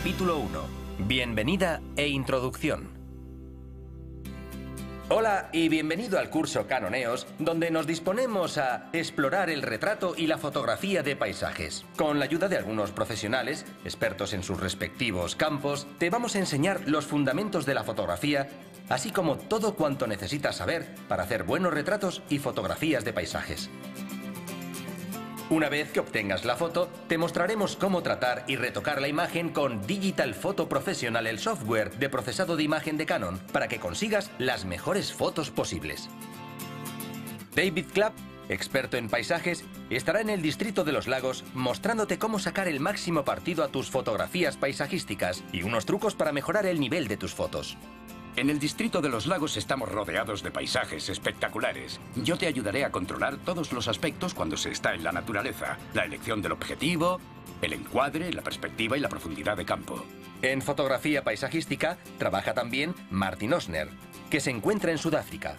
Capítulo 1. Bienvenida e introducción. Hola y bienvenido al curso Canon EOS, donde nos disponemos a explorar el retrato y la fotografía de paisajes. Con la ayuda de algunos profesionales, expertos en sus respectivos campos, te vamos a enseñar los fundamentos de la fotografía, así como todo cuanto necesitas saber para hacer buenos retratos y fotografías de paisajes. Una vez que obtengas la foto, te mostraremos cómo tratar y retocar la imagen con Digital Photo Professional, el software de procesado de imagen de Canon, para que consigas las mejores fotos posibles. David Clapp, experto en paisajes, estará en el Distrito de los Lagos mostrándote cómo sacar el máximo partido a tus fotografías paisajísticas y unos trucos para mejorar el nivel de tus fotos. En el Distrito de los Lagos estamos rodeados de paisajes espectaculares. Yo te ayudaré a controlar todos los aspectos cuando se está en la naturaleza. La elección del objetivo, el encuadre, la perspectiva y la profundidad de campo. En fotografía paisajística trabaja también Martin Osner, que se encuentra en Sudáfrica.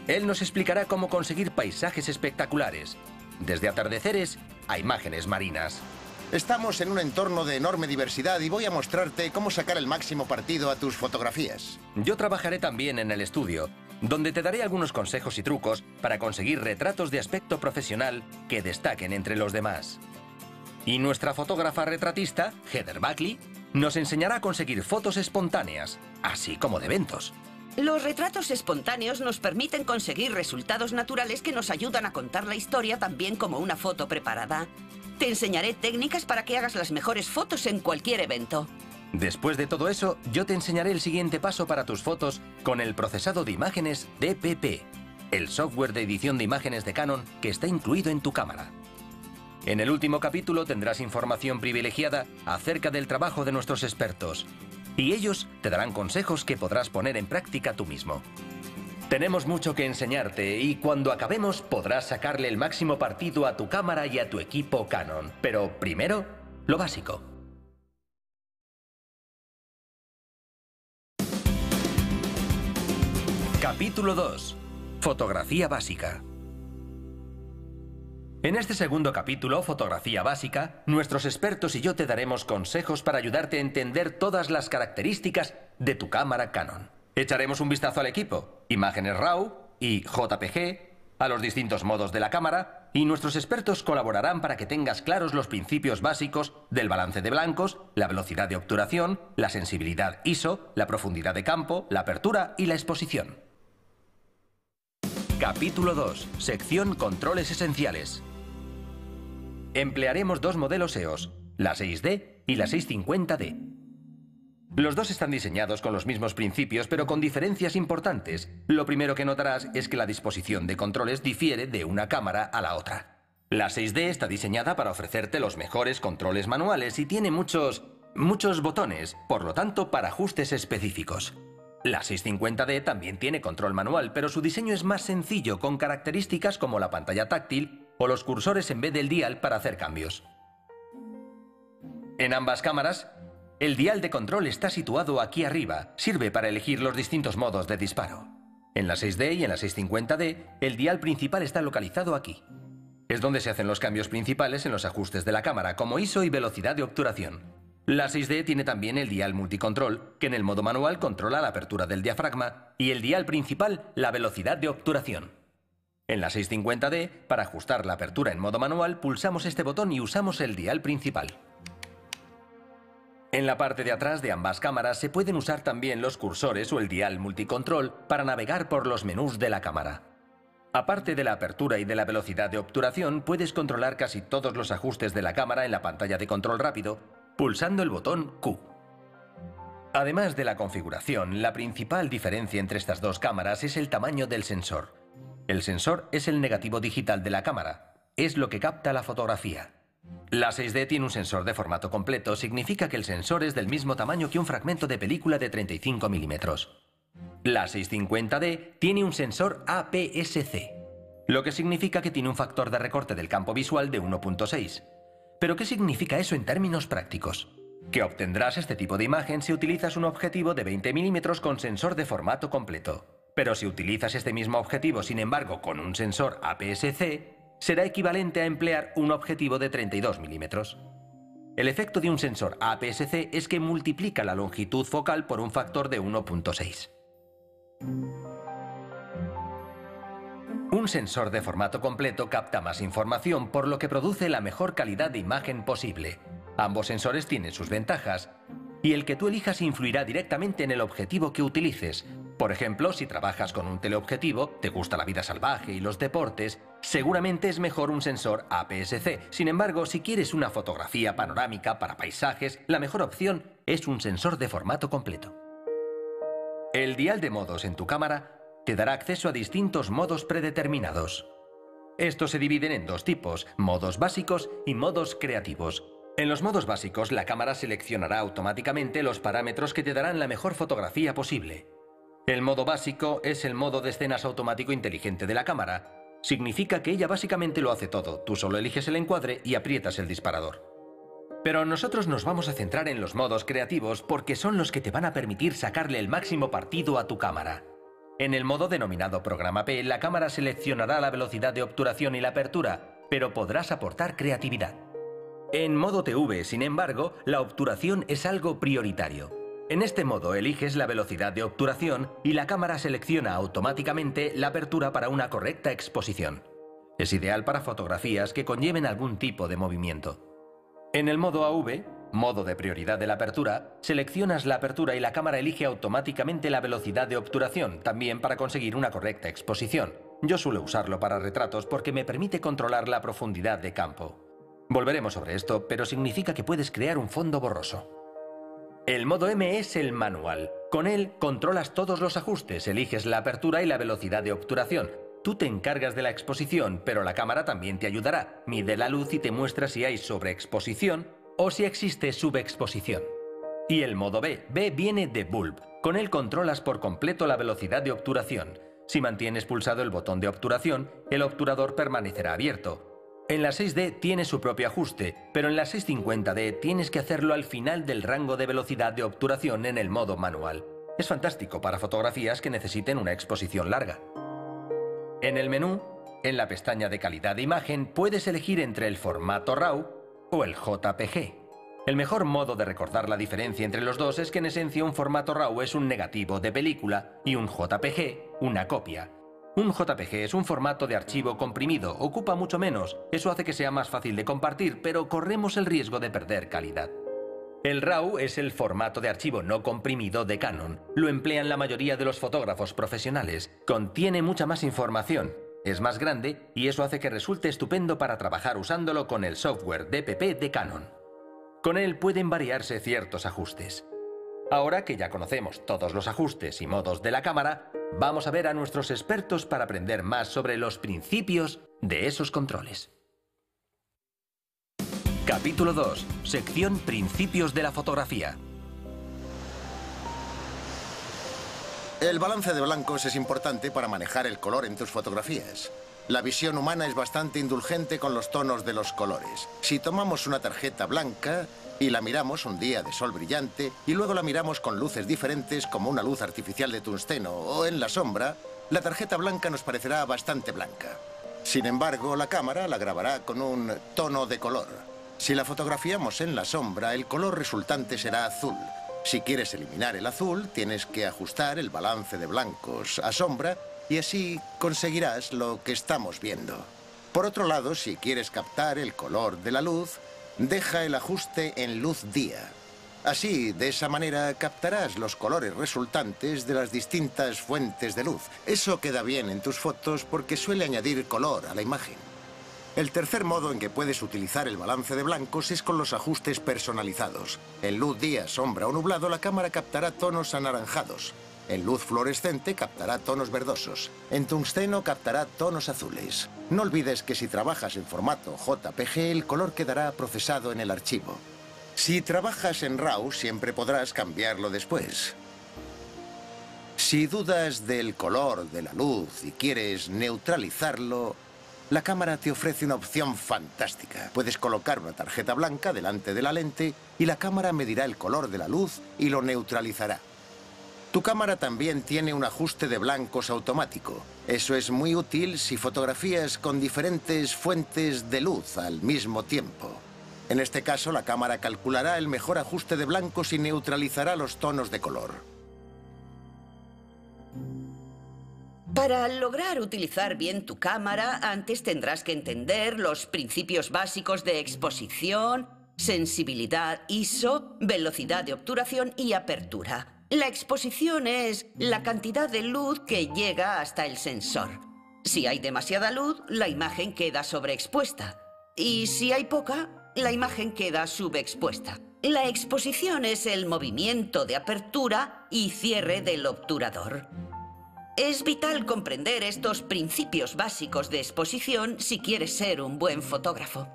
Él nos explicará cómo conseguir paisajes espectaculares, desde atardeceres a imágenes marinas. Estamos en un entorno de enorme diversidad y voy a mostrarte cómo sacar el máximo partido a tus fotografías. Yo trabajaré también en el estudio, donde te daré algunos consejos y trucos para conseguir retratos de aspecto profesional que destaquen entre los demás. Y nuestra fotógrafa retratista, Heather Buckley, nos enseñará a conseguir fotos espontáneas, así como de eventos. Los retratos espontáneos nos permiten conseguir resultados naturales que nos ayudan a contar la historia tan bien como una foto preparada. Te enseñaré técnicas para que hagas las mejores fotos en cualquier evento. Después de todo eso, yo te enseñaré el siguiente paso para tus fotos con el procesado de imágenes DPP, el software de edición de imágenes de Canon que está incluido en tu cámara. En el último capítulo tendrás información privilegiada acerca del trabajo de nuestros expertos, y ellos te darán consejos que podrás poner en práctica tú mismo. Tenemos mucho que enseñarte y cuando acabemos podrás sacarle el máximo partido a tu cámara y a tu equipo Canon. Pero primero, lo básico. Capítulo 2. Fotografía básica. En este segundo capítulo, Fotografía básica, nuestros expertos y yo te daremos consejos para ayudarte a entender todas las características de tu cámara Canon. Echaremos un vistazo al equipo, imágenes RAW y JPG, a los distintos modos de la cámara, y nuestros expertos colaborarán para que tengas claros los principios básicos del balance de blancos, la velocidad de obturación, la sensibilidad ISO, la profundidad de campo, la apertura y la exposición. Capítulo 2. Sección Controles esenciales. Emplearemos dos modelos EOS, la 6D y la 650D. Los dos están diseñados con los mismos principios, pero con diferencias importantes. Lo primero que notarás es que la disposición de controles difiere de una cámara a la otra. La 6D está diseñada para ofrecerte los mejores controles manuales y tiene muchos botones, por lo tanto, para ajustes específicos. La 650D también tiene control manual, pero su diseño es más sencillo, con características como la pantalla táctil o los cursores en vez del dial para hacer cambios. En ambas cámaras, el dial de control está situado aquí arriba. Sirve para elegir los distintos modos de disparo. En la 6D y en la 650D, el dial principal está localizado aquí. Es donde se hacen los cambios principales en los ajustes de la cámara, como ISO y velocidad de obturación. La 6D tiene también el dial multicontrol, que en el modo manual controla la apertura del diafragma, y el dial principal, la velocidad de obturación. En la 650D, para ajustar la apertura en modo manual, pulsamos este botón y usamos el dial principal. En la parte de atrás de ambas cámaras se pueden usar también los cursores o el dial multicontrol para navegar por los menús de la cámara. Aparte de la apertura y de la velocidad de obturación, puedes controlar casi todos los ajustes de la cámara en la pantalla de control rápido, pulsando el botón Q. Además de la configuración, la principal diferencia entre estas dos cámaras es el tamaño del sensor. El sensor es el negativo digital de la cámara, es lo que capta la fotografía. La 6D tiene un sensor de formato completo, significa que el sensor es del mismo tamaño que un fragmento de película de 35 milímetros. La 650D tiene un sensor APS-C, lo que significa que tiene un factor de recorte del campo visual de 1.6. ¿Pero qué significa eso en términos prácticos? Que obtendrás este tipo de imagen si utilizas un objetivo de 20 milímetros con sensor de formato completo. Pero si utilizas este mismo objetivo, sin embargo, con un sensor APS-C, será equivalente a emplear un objetivo de 32 milímetros. El efecto de un sensor APS-C es que multiplica la longitud focal por un factor de 1.6. Un sensor de formato completo capta más información, por lo que produce la mejor calidad de imagen posible. Ambos sensores tienen sus ventajas, y el que tú elijas influirá directamente en el objetivo que utilices. Por ejemplo, si trabajas con un teleobjetivo, te gusta la vida salvaje y los deportes, seguramente es mejor un sensor APS-C. Sin embargo, si quieres una fotografía panorámica para paisajes, la mejor opción es un sensor de formato completo. El dial de modos en tu cámara te dará acceso a distintos modos predeterminados. Estos se dividen en dos tipos, modos básicos y modos creativos. En los modos básicos, la cámara seleccionará automáticamente los parámetros que te darán la mejor fotografía posible. El modo básico es el modo de escenas automático inteligente de la cámara. Significa que ella básicamente lo hace todo, tú solo eliges el encuadre y aprietas el disparador. Pero nosotros nos vamos a centrar en los modos creativos porque son los que te van a permitir sacarle el máximo partido a tu cámara. En el modo denominado Programa P, la cámara seleccionará la velocidad de obturación y la apertura, pero podrás aportar creatividad. En modo TV, sin embargo, la obturación es algo prioritario. En este modo eliges la velocidad de obturación y la cámara selecciona automáticamente la apertura para una correcta exposición. Es ideal para fotografías que conlleven algún tipo de movimiento. En el modo AV, modo de prioridad de la apertura, seleccionas la apertura y la cámara elige automáticamente la velocidad de obturación, también para conseguir una correcta exposición. Yo suelo usarlo para retratos porque me permite controlar la profundidad de campo. Volveremos sobre esto, pero significa que puedes crear un fondo borroso. El modo M es el manual. Con él controlas todos los ajustes, eliges la apertura y la velocidad de obturación. Tú te encargas de la exposición, pero la cámara también te ayudará. Mide la luz y te muestra si hay sobreexposición o si existe subexposición. Y el modo B. B viene de bulb. Con él controlas por completo la velocidad de obturación. Si mantienes pulsado el botón de obturación, el obturador permanecerá abierto. En la 6D tiene su propio ajuste, pero en la 650D tienes que hacerlo al final del rango de velocidad de obturación en el modo manual. Es fantástico para fotografías que necesiten una exposición larga. En el menú, en la pestaña de calidad de imagen, puedes elegir entre el formato RAW o el JPG. El mejor modo de recordar la diferencia entre los dos es que en esencia un formato RAW es un negativo de película y un JPG una copia. Un JPG es un formato de archivo comprimido, ocupa mucho menos, eso hace que sea más fácil de compartir, pero corremos el riesgo de perder calidad. El RAW es el formato de archivo no comprimido de Canon. Lo emplean la mayoría de los fotógrafos profesionales. Contiene mucha más información, es más grande y eso hace que resulte estupendo para trabajar usándolo con el software DPP de Canon. Con él pueden variarse ciertos ajustes. Ahora que ya conocemos todos los ajustes y modos de la cámara, vamos a ver a nuestros expertos para aprender más sobre los principios de esos controles. Capítulo 2. Sección Principios de la fotografía. El balance de blancos es importante para manejar el color en tus fotografías. La visión humana es bastante indulgente con los tonos de los colores. Si tomamos una tarjeta blanca y la miramos un día de sol brillante y luego la miramos con luces diferentes como una luz artificial de tungsteno o en la sombra, la tarjeta blanca nos parecerá bastante blanca. Sin embargo, la cámara la grabará con un tono de color. Si la fotografiamos en la sombra, el color resultante será azul. Si quieres eliminar el azul, tienes que ajustar el balance de blancos a sombra y así conseguirás lo que estamos viendo. Por otro lado, si quieres captar el color de la luz, deja el ajuste en luz día. Así, de esa manera, captarás los colores resultantes de las distintas fuentes de luz. Eso queda bien en tus fotos porque suele añadir color a la imagen. El tercer modo en que puedes utilizar el balance de blancos es con los ajustes personalizados. En luz día, sombra o nublado, la cámara captará tonos anaranjados. En luz fluorescente captará tonos verdosos. En tungsteno captará tonos azules. No olvides que si trabajas en formato JPG, el color quedará procesado en el archivo. Si trabajas en RAW, siempre podrás cambiarlo después. Si dudas del color de la luz y quieres neutralizarlo, la cámara te ofrece una opción fantástica. Puedes colocar una tarjeta blanca delante de la lente y la cámara medirá el color de la luz y lo neutralizará. Tu cámara también tiene un ajuste de blancos automático. Eso es muy útil si fotografías con diferentes fuentes de luz al mismo tiempo. En este caso, la cámara calculará el mejor ajuste de blancos y neutralizará los tonos de color. Para lograr utilizar bien tu cámara, antes tendrás que entender los principios básicos de exposición, sensibilidad ISO, velocidad de obturación y apertura. La exposición es la cantidad de luz que llega hasta el sensor. Si hay demasiada luz, la imagen queda sobreexpuesta. Y si hay poca, la imagen queda subexpuesta. La exposición es el movimiento de apertura y cierre del obturador. Es vital comprender estos principios básicos de exposición si quieres ser un buen fotógrafo.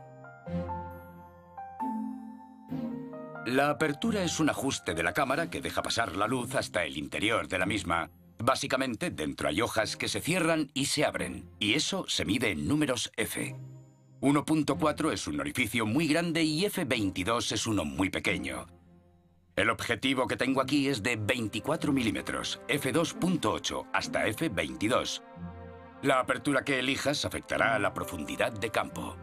La apertura es un ajuste de la cámara que deja pasar la luz hasta el interior de la misma. Básicamente, dentro hay hojas que se cierran y se abren, y eso se mide en números F. 1.4 es un orificio muy grande y F22 es uno muy pequeño. El objetivo que tengo aquí es de 24 milímetros, F2.8 hasta F22. La apertura que elijas afectará a la profundidad de campo.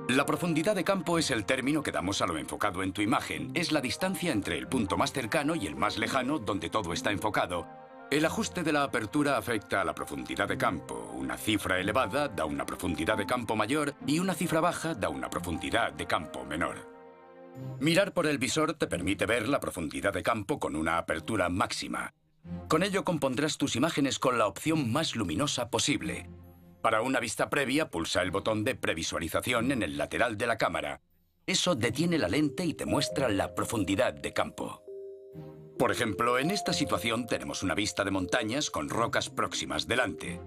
La profundidad de campo es el término que damos a lo enfocado en tu imagen. Es la distancia entre el punto más cercano y el más lejano donde todo está enfocado. El ajuste de la apertura afecta a la profundidad de campo. Una cifra elevada da una profundidad de campo mayor y una cifra baja da una profundidad de campo menor. Mirar por el visor te permite ver la profundidad de campo con una apertura máxima. Con ello compondrás tus imágenes con la opción más luminosa posible. Para una vista previa, pulsa el botón de previsualización en el lateral de la cámara. Eso detiene la lente y te muestra la profundidad de campo. Por ejemplo, en esta situación tenemos una vista de montañas con rocas próximas delante.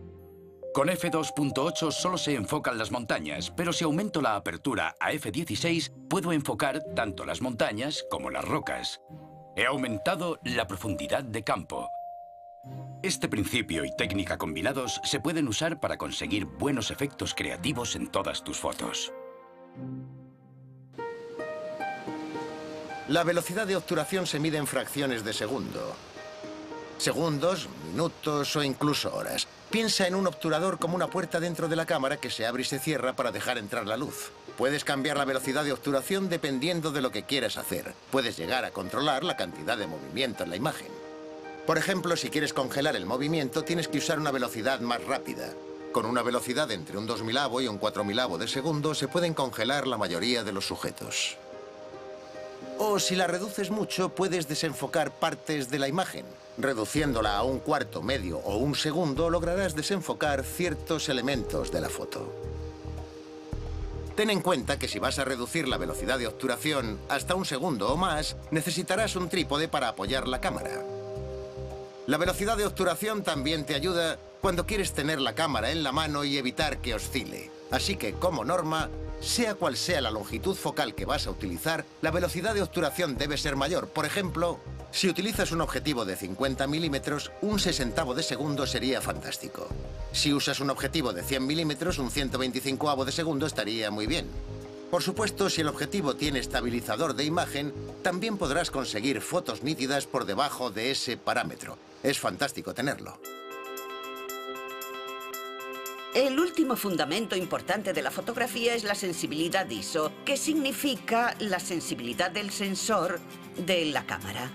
Con F2.8 solo se enfocan las montañas, pero si aumento la apertura a F16, puedo enfocar tanto las montañas como las rocas. He aumentado la profundidad de campo. Este principio y técnica combinados se pueden usar para conseguir buenos efectos creativos en todas tus fotos. La velocidad de obturación se mide en fracciones de segundo. Segundos, minutos o incluso horas. Piensa en un obturador como una puerta dentro de la cámara que se abre y se cierra para dejar entrar la luz. Puedes cambiar la velocidad de obturación dependiendo de lo que quieras hacer. Puedes llegar a controlar la cantidad de movimiento en la imagen. Por ejemplo, si quieres congelar el movimiento, tienes que usar una velocidad más rápida. Con una velocidad entre un 2000avo y un 4000avo de segundo se pueden congelar la mayoría de los sujetos. O si la reduces mucho, puedes desenfocar partes de la imagen. Reduciéndola a un cuarto, medio o un segundo, lograrás desenfocar ciertos elementos de la foto. Ten en cuenta que si vas a reducir la velocidad de obturación hasta un segundo o más, necesitarás un trípode para apoyar la cámara. La velocidad de obturación también te ayuda cuando quieres tener la cámara en la mano y evitar que oscile. Así que, como norma, sea cual sea la longitud focal que vas a utilizar, la velocidad de obturación debe ser mayor. Por ejemplo, si utilizas un objetivo de 50 milímetros, un 60avo de segundo sería fantástico. Si usas un objetivo de 100 milímetros, un 125avo de segundo estaría muy bien. Por supuesto, si el objetivo tiene estabilizador de imagen, también podrás conseguir fotos nítidas por debajo de ese parámetro. Es fantástico tenerlo. El último fundamento importante de la fotografía es la sensibilidad ISO, que significa la sensibilidad del sensor de la cámara.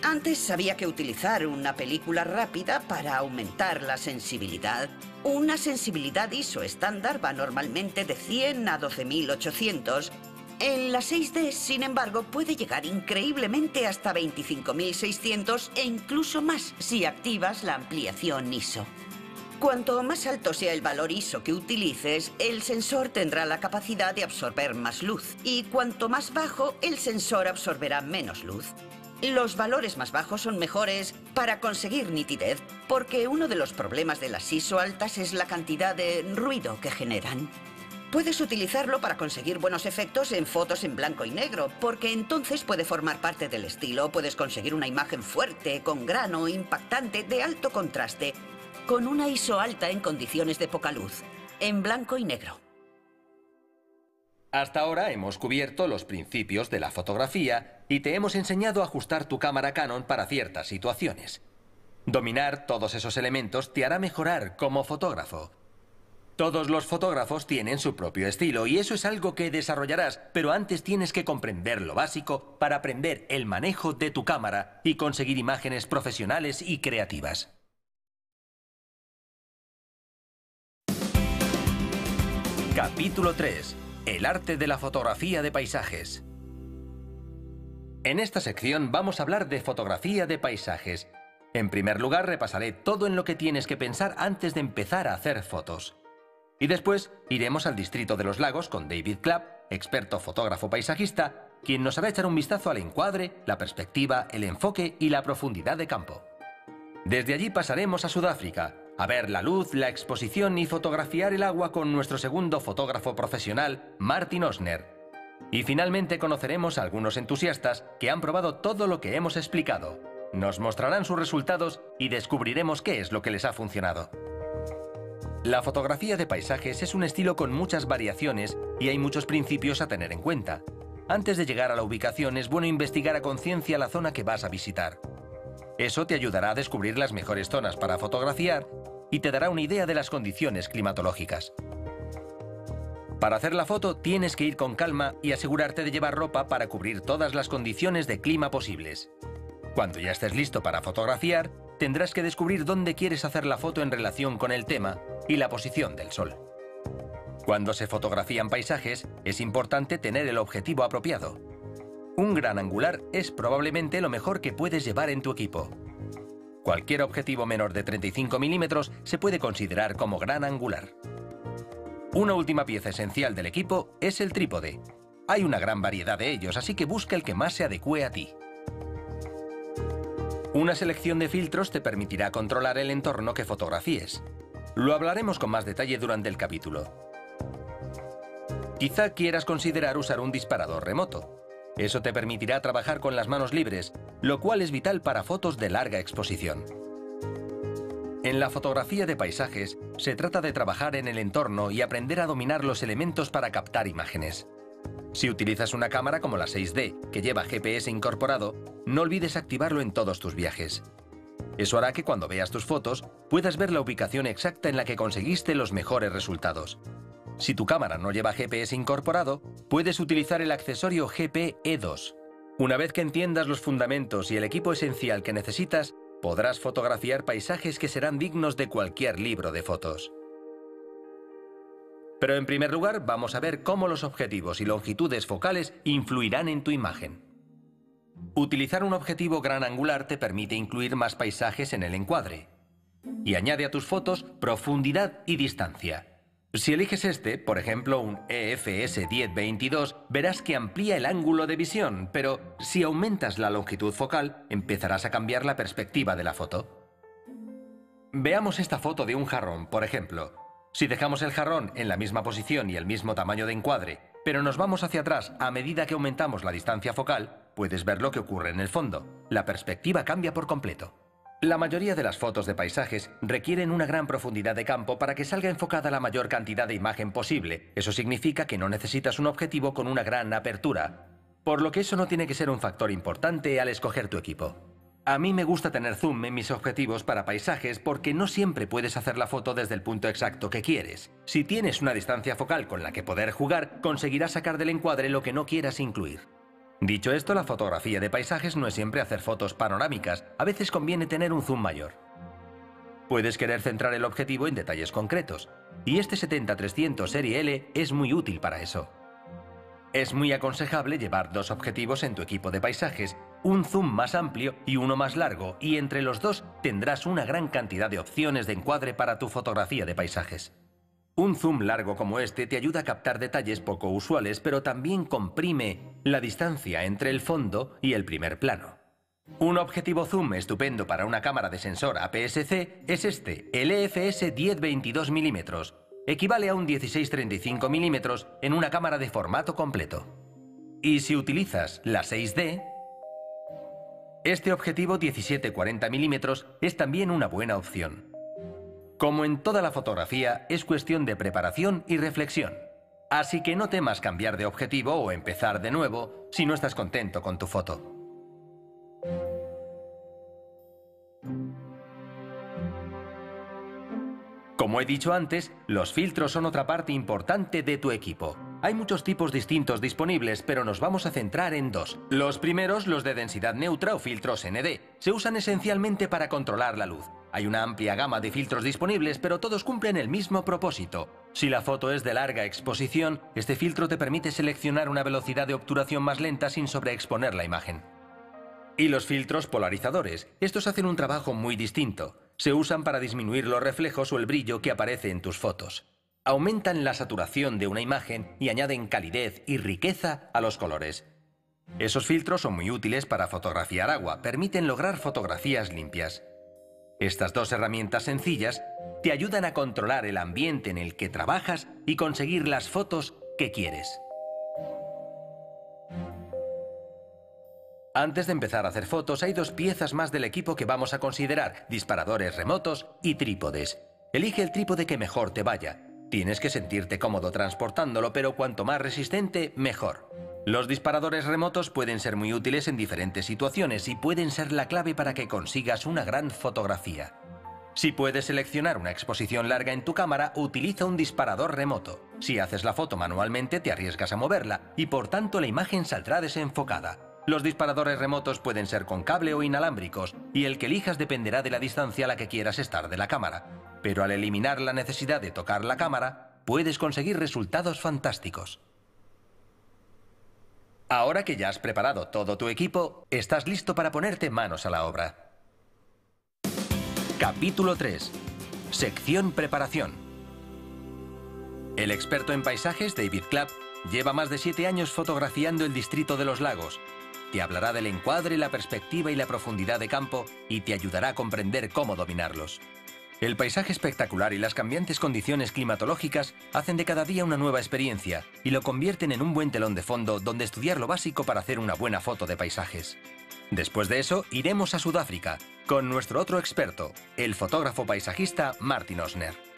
Antes había que utilizar una película rápida para aumentar la sensibilidad. Una sensibilidad ISO estándar va normalmente de 100 a 12800. En la 6D, sin embargo, puede llegar increíblemente hasta 25600 e incluso más si activas la ampliación ISO. Cuanto más alto sea el valor ISO que utilices, el sensor tendrá la capacidad de absorber más luz. Y cuanto más bajo, el sensor absorberá menos luz. Los valores más bajos son mejores para conseguir nitidez, porque uno de los problemas de las ISO altas es la cantidad de ruido que generan. Puedes utilizarlo para conseguir buenos efectos en fotos en blanco y negro, porque entonces puede formar parte del estilo. Puedes conseguir una imagen fuerte, con grano, impactante, de alto contraste, con una ISO alta en condiciones de poca luz, en blanco y negro. Hasta ahora hemos cubierto los principios de la fotografía y te hemos enseñado a ajustar tu cámara Canon para ciertas situaciones. Dominar todos esos elementos te hará mejorar como fotógrafo. Todos los fotógrafos tienen su propio estilo y eso es algo que desarrollarás, pero antes tienes que comprender lo básico para aprender el manejo de tu cámara y conseguir imágenes profesionales y creativas. Capítulo 3. El arte de la fotografía de paisajes. En esta sección vamos a hablar de fotografía de paisajes. En primer lugar, repasaré todo en lo que tienes que pensar antes de empezar a hacer fotos. Y después iremos al distrito de los lagos con David Clapp, experto fotógrafo paisajista, quien nos hará echar un vistazo al encuadre, la perspectiva, el enfoque y la profundidad de campo. Desde allí pasaremos a Sudáfrica, a ver la luz, la exposición y fotografiar el agua con nuestro segundo fotógrafo profesional, Martin Osner. Y finalmente conoceremos a algunos entusiastas que han probado todo lo que hemos explicado. Nos mostrarán sus resultados y descubriremos qué es lo que les ha funcionado. La fotografía de paisajes es un estilo con muchas variaciones y hay muchos principios a tener en cuenta. Antes de llegar a la ubicación es bueno investigar a conciencia la zona que vas a visitar. Eso te ayudará a descubrir las mejores zonas para fotografiar y te dará una idea de las condiciones climatológicas. Para hacer la foto tienes que ir con calma y asegurarte de llevar ropa para cubrir todas las condiciones de clima posibles. Cuando ya estés listo para fotografiar, tendrás que descubrir dónde quieres hacer la foto en relación con el tema y la posición del sol. Cuando se fotografían paisajes, es importante tener el objetivo apropiado. Un gran angular es probablemente lo mejor que puedes llevar en tu equipo. Cualquier objetivo menor de 35 milímetros se puede considerar como gran angular. Una última pieza esencial del equipo es el trípode. Hay una gran variedad de ellos, así que busca el que más se adecue a ti. Una selección de filtros te permitirá controlar el entorno que fotografíes. Lo hablaremos con más detalle durante el capítulo. Quizá quieras considerar usar un disparador remoto. Eso te permitirá trabajar con las manos libres, lo cual es vital para fotos de larga exposición. En la fotografía de paisajes, se trata de trabajar en el entorno y aprender a dominar los elementos para captar imágenes. Si utilizas una cámara como la 6D, que lleva GPS incorporado, no olvides activarlo en todos tus viajes. Eso hará que cuando veas tus fotos, puedas ver la ubicación exacta en la que conseguiste los mejores resultados. Si tu cámara no lleva GPS incorporado, puedes utilizar el accesorio GP-E2. Una vez que entiendas los fundamentos y el equipo esencial que necesitas, podrás fotografiar paisajes que serán dignos de cualquier libro de fotos. Pero en primer lugar, vamos a ver cómo los objetivos y longitudes focales influirán en tu imagen. Utilizar un objetivo gran angular te permite incluir más paisajes en el encuadre. Y añade a tus fotos profundidad y distancia. Si eliges este, por ejemplo un EFS 10-22, verás que amplía el ángulo de visión, pero si aumentas la longitud focal, empezarás a cambiar la perspectiva de la foto. Veamos esta foto de un jarrón, por ejemplo. Si dejamos el jarrón en la misma posición y el mismo tamaño de encuadre, pero nos vamos hacia atrás a medida que aumentamos la distancia focal, puedes ver lo que ocurre en el fondo. La perspectiva cambia por completo. La mayoría de las fotos de paisajes requieren una gran profundidad de campo para que salga enfocada la mayor cantidad de imagen posible. Eso significa que no necesitas un objetivo con una gran apertura, por lo que eso no tiene que ser un factor importante al escoger tu equipo. A mí me gusta tener zoom en mis objetivos para paisajes porque no siempre puedes hacer la foto desde el punto exacto que quieres. Si tienes una distancia focal con la que poder jugar, conseguirás sacar del encuadre lo que no quieras incluir. Dicho esto, la fotografía de paisajes no es siempre hacer fotos panorámicas, a veces conviene tener un zoom mayor. Puedes querer centrar el objetivo en detalles concretos, y este 70-300 serie L es muy útil para eso. Es muy aconsejable llevar dos objetivos en tu equipo de paisajes, un zoom más amplio y uno más largo, y entre los dos tendrás una gran cantidad de opciones de encuadre para tu fotografía de paisajes. Un zoom largo como este te ayuda a captar detalles poco usuales, pero también comprime la distancia entre el fondo y el primer plano. Un objetivo zoom estupendo para una cámara de sensor APS-C es este, el EFS 10-22 mm. Equivale a un 16-35 mm en una cámara de formato completo. Y si utilizas la 6D, este objetivo 17-40 mm es también una buena opción. Como en toda la fotografía, es cuestión de preparación y reflexión. Así que no temas cambiar de objetivo o empezar de nuevo si no estás contento con tu foto. Como he dicho antes, los filtros son otra parte importante de tu equipo. Hay muchos tipos distintos disponibles, pero nos vamos a centrar en dos. Los primeros, los de densidad neutra o filtros ND, se usan esencialmente para controlar la luz. Hay una amplia gama de filtros disponibles, pero todos cumplen el mismo propósito. Si la foto es de larga exposición, este filtro te permite seleccionar una velocidad de obturación más lenta sin sobreexponer la imagen. Y los filtros polarizadores. Estos hacen un trabajo muy distinto. Se usan para disminuir los reflejos o el brillo que aparece en tus fotos. Aumentan la saturación de una imagen y añaden calidez y riqueza a los colores. Esos filtros son muy útiles para fotografiar agua, permiten lograr fotografías limpias. Estas dos herramientas sencillas te ayudan a controlar el ambiente en el que trabajas y conseguir las fotos que quieres. Antes de empezar a hacer fotos, hay dos piezas más del equipo que vamos a considerar: disparadores remotos y trípodes. Elige el trípode que mejor te vaya. Tienes que sentirte cómodo transportándolo, pero cuanto más resistente, mejor. Los disparadores remotos pueden ser muy útiles en diferentes situaciones y pueden ser la clave para que consigas una gran fotografía. Si puedes seleccionar una exposición larga en tu cámara, utiliza un disparador remoto. Si haces la foto manualmente, te arriesgas a moverla y por tanto la imagen saldrá desenfocada. Los disparadores remotos pueden ser con cable o inalámbricos, y el que elijas dependerá de la distancia a la que quieras estar de la cámara. Pero al eliminar la necesidad de tocar la cámara, puedes conseguir resultados fantásticos. Ahora que ya has preparado todo tu equipo, estás listo para ponerte manos a la obra. Capítulo 3. Sección Preparación. El experto en paisajes, David Clapp, lleva más de 7 años fotografiando el Distrito de los Lagos. Te hablará del encuadre, la perspectiva y la profundidad de campo y te ayudará a comprender cómo dominarlos. El paisaje espectacular y las cambiantes condiciones climatológicas hacen de cada día una nueva experiencia y lo convierten en un buen telón de fondo donde estudiar lo básico para hacer una buena foto de paisajes. Después de eso, iremos a Sudáfrica con nuestro otro experto, el fotógrafo paisajista Martin Osner.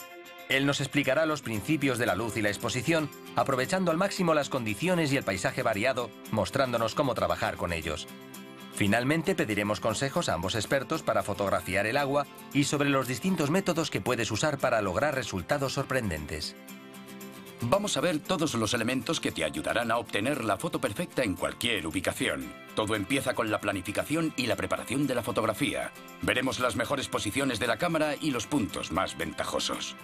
Él nos explicará los principios de la luz y la exposición, aprovechando al máximo las condiciones y el paisaje variado, mostrándonos cómo trabajar con ellos. Finalmente, pediremos consejos a ambos expertos para fotografiar el agua y sobre los distintos métodos que puedes usar para lograr resultados sorprendentes. Vamos a ver todos los elementos que te ayudarán a obtener la foto perfecta en cualquier ubicación. Todo empieza con la planificación y la preparación de la fotografía. Veremos las mejores posiciones de la cámara y los puntos más ventajosos.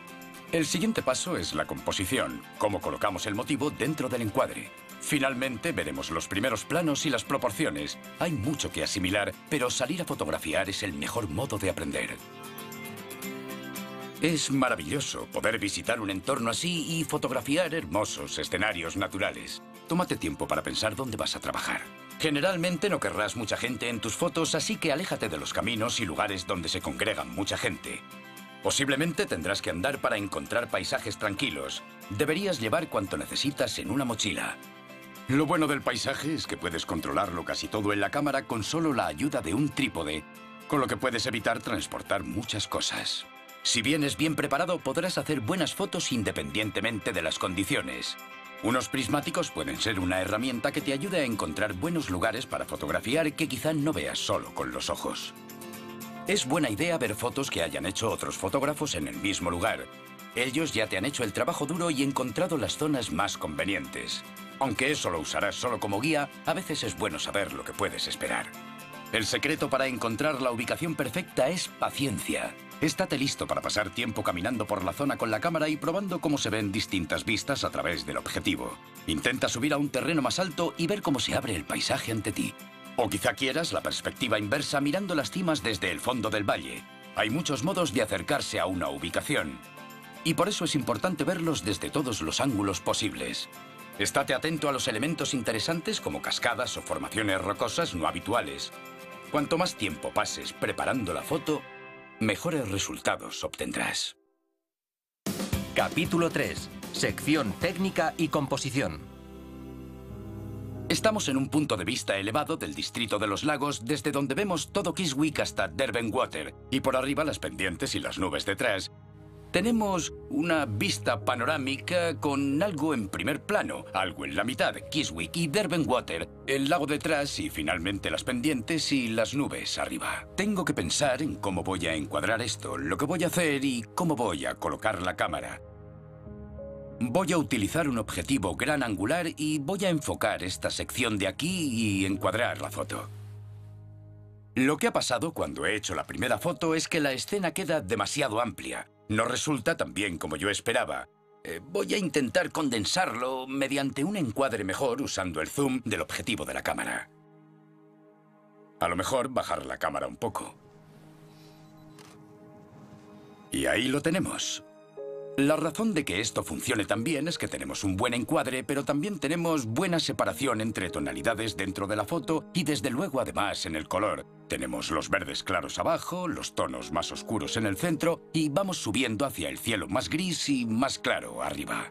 El siguiente paso es la composición, cómo colocamos el motivo dentro del encuadre. Finalmente veremos los primeros planos y las proporciones. Hay mucho que asimilar, pero salir a fotografiar es el mejor modo de aprender. Es maravilloso poder visitar un entorno así y fotografiar hermosos escenarios naturales. Tómate tiempo para pensar dónde vas a trabajar. Generalmente no querrás mucha gente en tus fotos, así que aléjate de los caminos y lugares donde se congregan mucha gente. Posiblemente tendrás que andar para encontrar paisajes tranquilos. Deberías llevar cuanto necesitas en una mochila. Lo bueno del paisaje es que puedes controlarlo casi todo en la cámara con solo la ayuda de un trípode, con lo que puedes evitar transportar muchas cosas. Si vienes bien preparado, podrás hacer buenas fotos independientemente de las condiciones. Unos prismáticos pueden ser una herramienta que te ayude a encontrar buenos lugares para fotografiar que quizá no veas solo con los ojos. Es buena idea ver fotos que hayan hecho otros fotógrafos en el mismo lugar. Ellos ya te han hecho el trabajo duro y encontrado las zonas más convenientes. Aunque eso lo usarás solo como guía, a veces es bueno saber lo que puedes esperar. El secreto para encontrar la ubicación perfecta es paciencia. Estate listo para pasar tiempo caminando por la zona con la cámara y probando cómo se ven distintas vistas a través del objetivo. Intenta subir a un terreno más alto y ver cómo se abre el paisaje ante ti. O quizá quieras la perspectiva inversa mirando las cimas desde el fondo del valle. Hay muchos modos de acercarse a una ubicación. Y por eso es importante verlos desde todos los ángulos posibles. Estate atento a los elementos interesantes como cascadas o formaciones rocosas no habituales. Cuanto más tiempo pases preparando la foto, mejores resultados obtendrás. Capítulo 3. Sección técnica y composición. Estamos en un punto de vista elevado del Distrito de los Lagos, desde donde vemos todo Kiswick hasta Derwentwater, y por arriba las pendientes y las nubes detrás. tenemos una vista panorámica con algo en primer plano, algo en la mitad, Kiswick y Derwentwater, el lago detrás y finalmente las pendientes y las nubes arriba. Tengo que pensar en cómo voy a encuadrar esto, lo que voy a hacer y cómo voy a colocar la cámara. Voy a utilizar un objetivo gran angular y voy a enfocar esta sección de aquí y encuadrar la foto. Lo que ha pasado cuando he hecho la primera foto es que la escena queda demasiado amplia. No resulta tan bien como yo esperaba. Voy a intentar condensarlo mediante un encuadre mejor usando el zoom del objetivo de la cámara. A lo mejor bajar la cámara un poco. Y ahí lo tenemos. La razón de que esto funcione tan bien es que tenemos un buen encuadre, pero también tenemos buena separación entre tonalidades dentro de la foto y desde luego además en el color. Tenemos los verdes claros abajo, los tonos más oscuros en el centro y vamos subiendo hacia el cielo más gris y más claro arriba.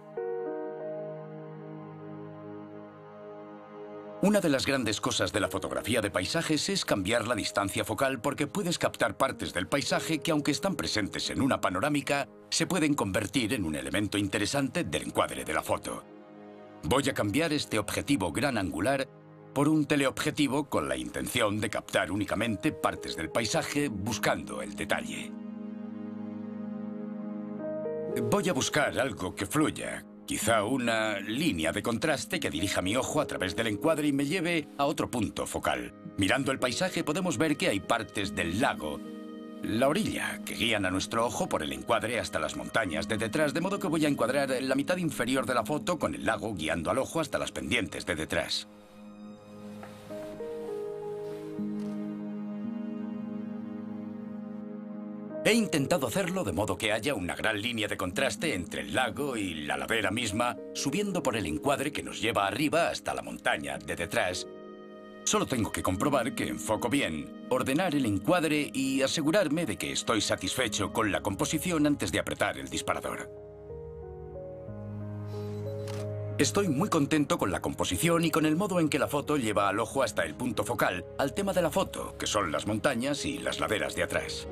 Una de las grandes cosas de la fotografía de paisajes es cambiar la distancia focal porque puedes captar partes del paisaje que, aunque están presentes en una panorámica, se pueden convertir en un elemento interesante del encuadre de la foto. Voy a cambiar este objetivo gran angular por un teleobjetivo con la intención de captar únicamente partes del paisaje buscando el detalle. Voy a buscar algo que fluya. Quizá una línea de contraste que dirija mi ojo a través del encuadre y me lleve a otro punto focal. Mirando el paisaje podemos ver que hay partes del lago, la orilla, que guían a nuestro ojo por el encuadre hasta las montañas de detrás, de modo que voy a encuadrar la mitad inferior de la foto con el lago guiando al ojo hasta las pendientes de detrás. He intentado hacerlo de modo que haya una gran línea de contraste entre el lago y la ladera misma, subiendo por el encuadre que nos lleva arriba hasta la montaña de detrás. Solo tengo que comprobar que enfoco bien, ordenar el encuadre y asegurarme de que estoy satisfecho con la composición antes de apretar el disparador. Estoy muy contento con la composición y con el modo en que la foto lleva al ojo hasta el punto focal, al tema de la foto, que son las montañas y las laderas de atrás.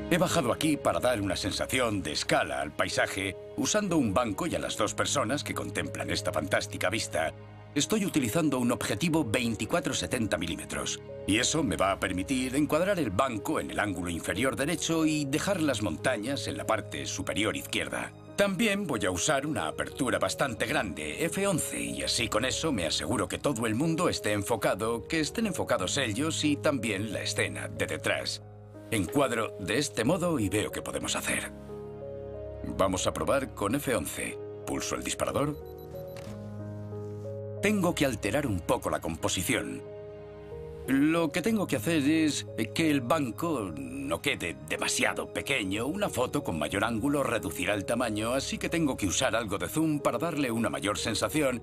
He bajado aquí para dar una sensación de escala al paisaje, usando un banco y a las dos personas que contemplan esta fantástica vista. Estoy utilizando un objetivo 24-70 milímetros, y eso me va a permitir encuadrar el banco en el ángulo inferior derecho y dejar las montañas en la parte superior izquierda. También voy a usar una apertura bastante grande, f11, y así con eso me aseguro que todo el mundo esté enfocado, que estén enfocados ellos y también la escena de detrás. Encuadro de este modo y veo qué podemos hacer. Vamos a probar con F11. Pulso el disparador. Tengo que alterar un poco la composición. Lo que tengo que hacer es que el banco no quede demasiado pequeño. Una foto con mayor ángulo reducirá el tamaño, así que tengo que usar algo de zoom para darle una mayor sensación,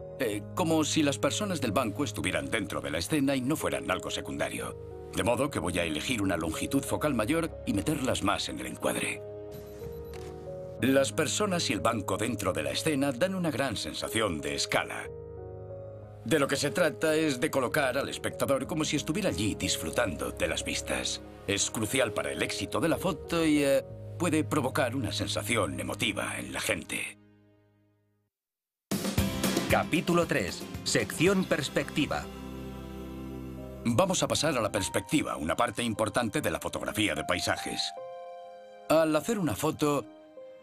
como si las personas del banco estuvieran dentro de la escena y no fueran algo secundario. De modo que voy a elegir una longitud focal mayor y meterlas más en el encuadre. Las personas y el banco dentro de la escena dan una gran sensación de escala. De lo que se trata es de colocar al espectador como si estuviera allí disfrutando de las vistas. Es crucial para el éxito de la foto y puede provocar una sensación emotiva en la gente. Capítulo 3. Sección Perspectiva. Vamos a pasar a la perspectiva, una parte importante de la fotografía de paisajes. Al hacer una foto,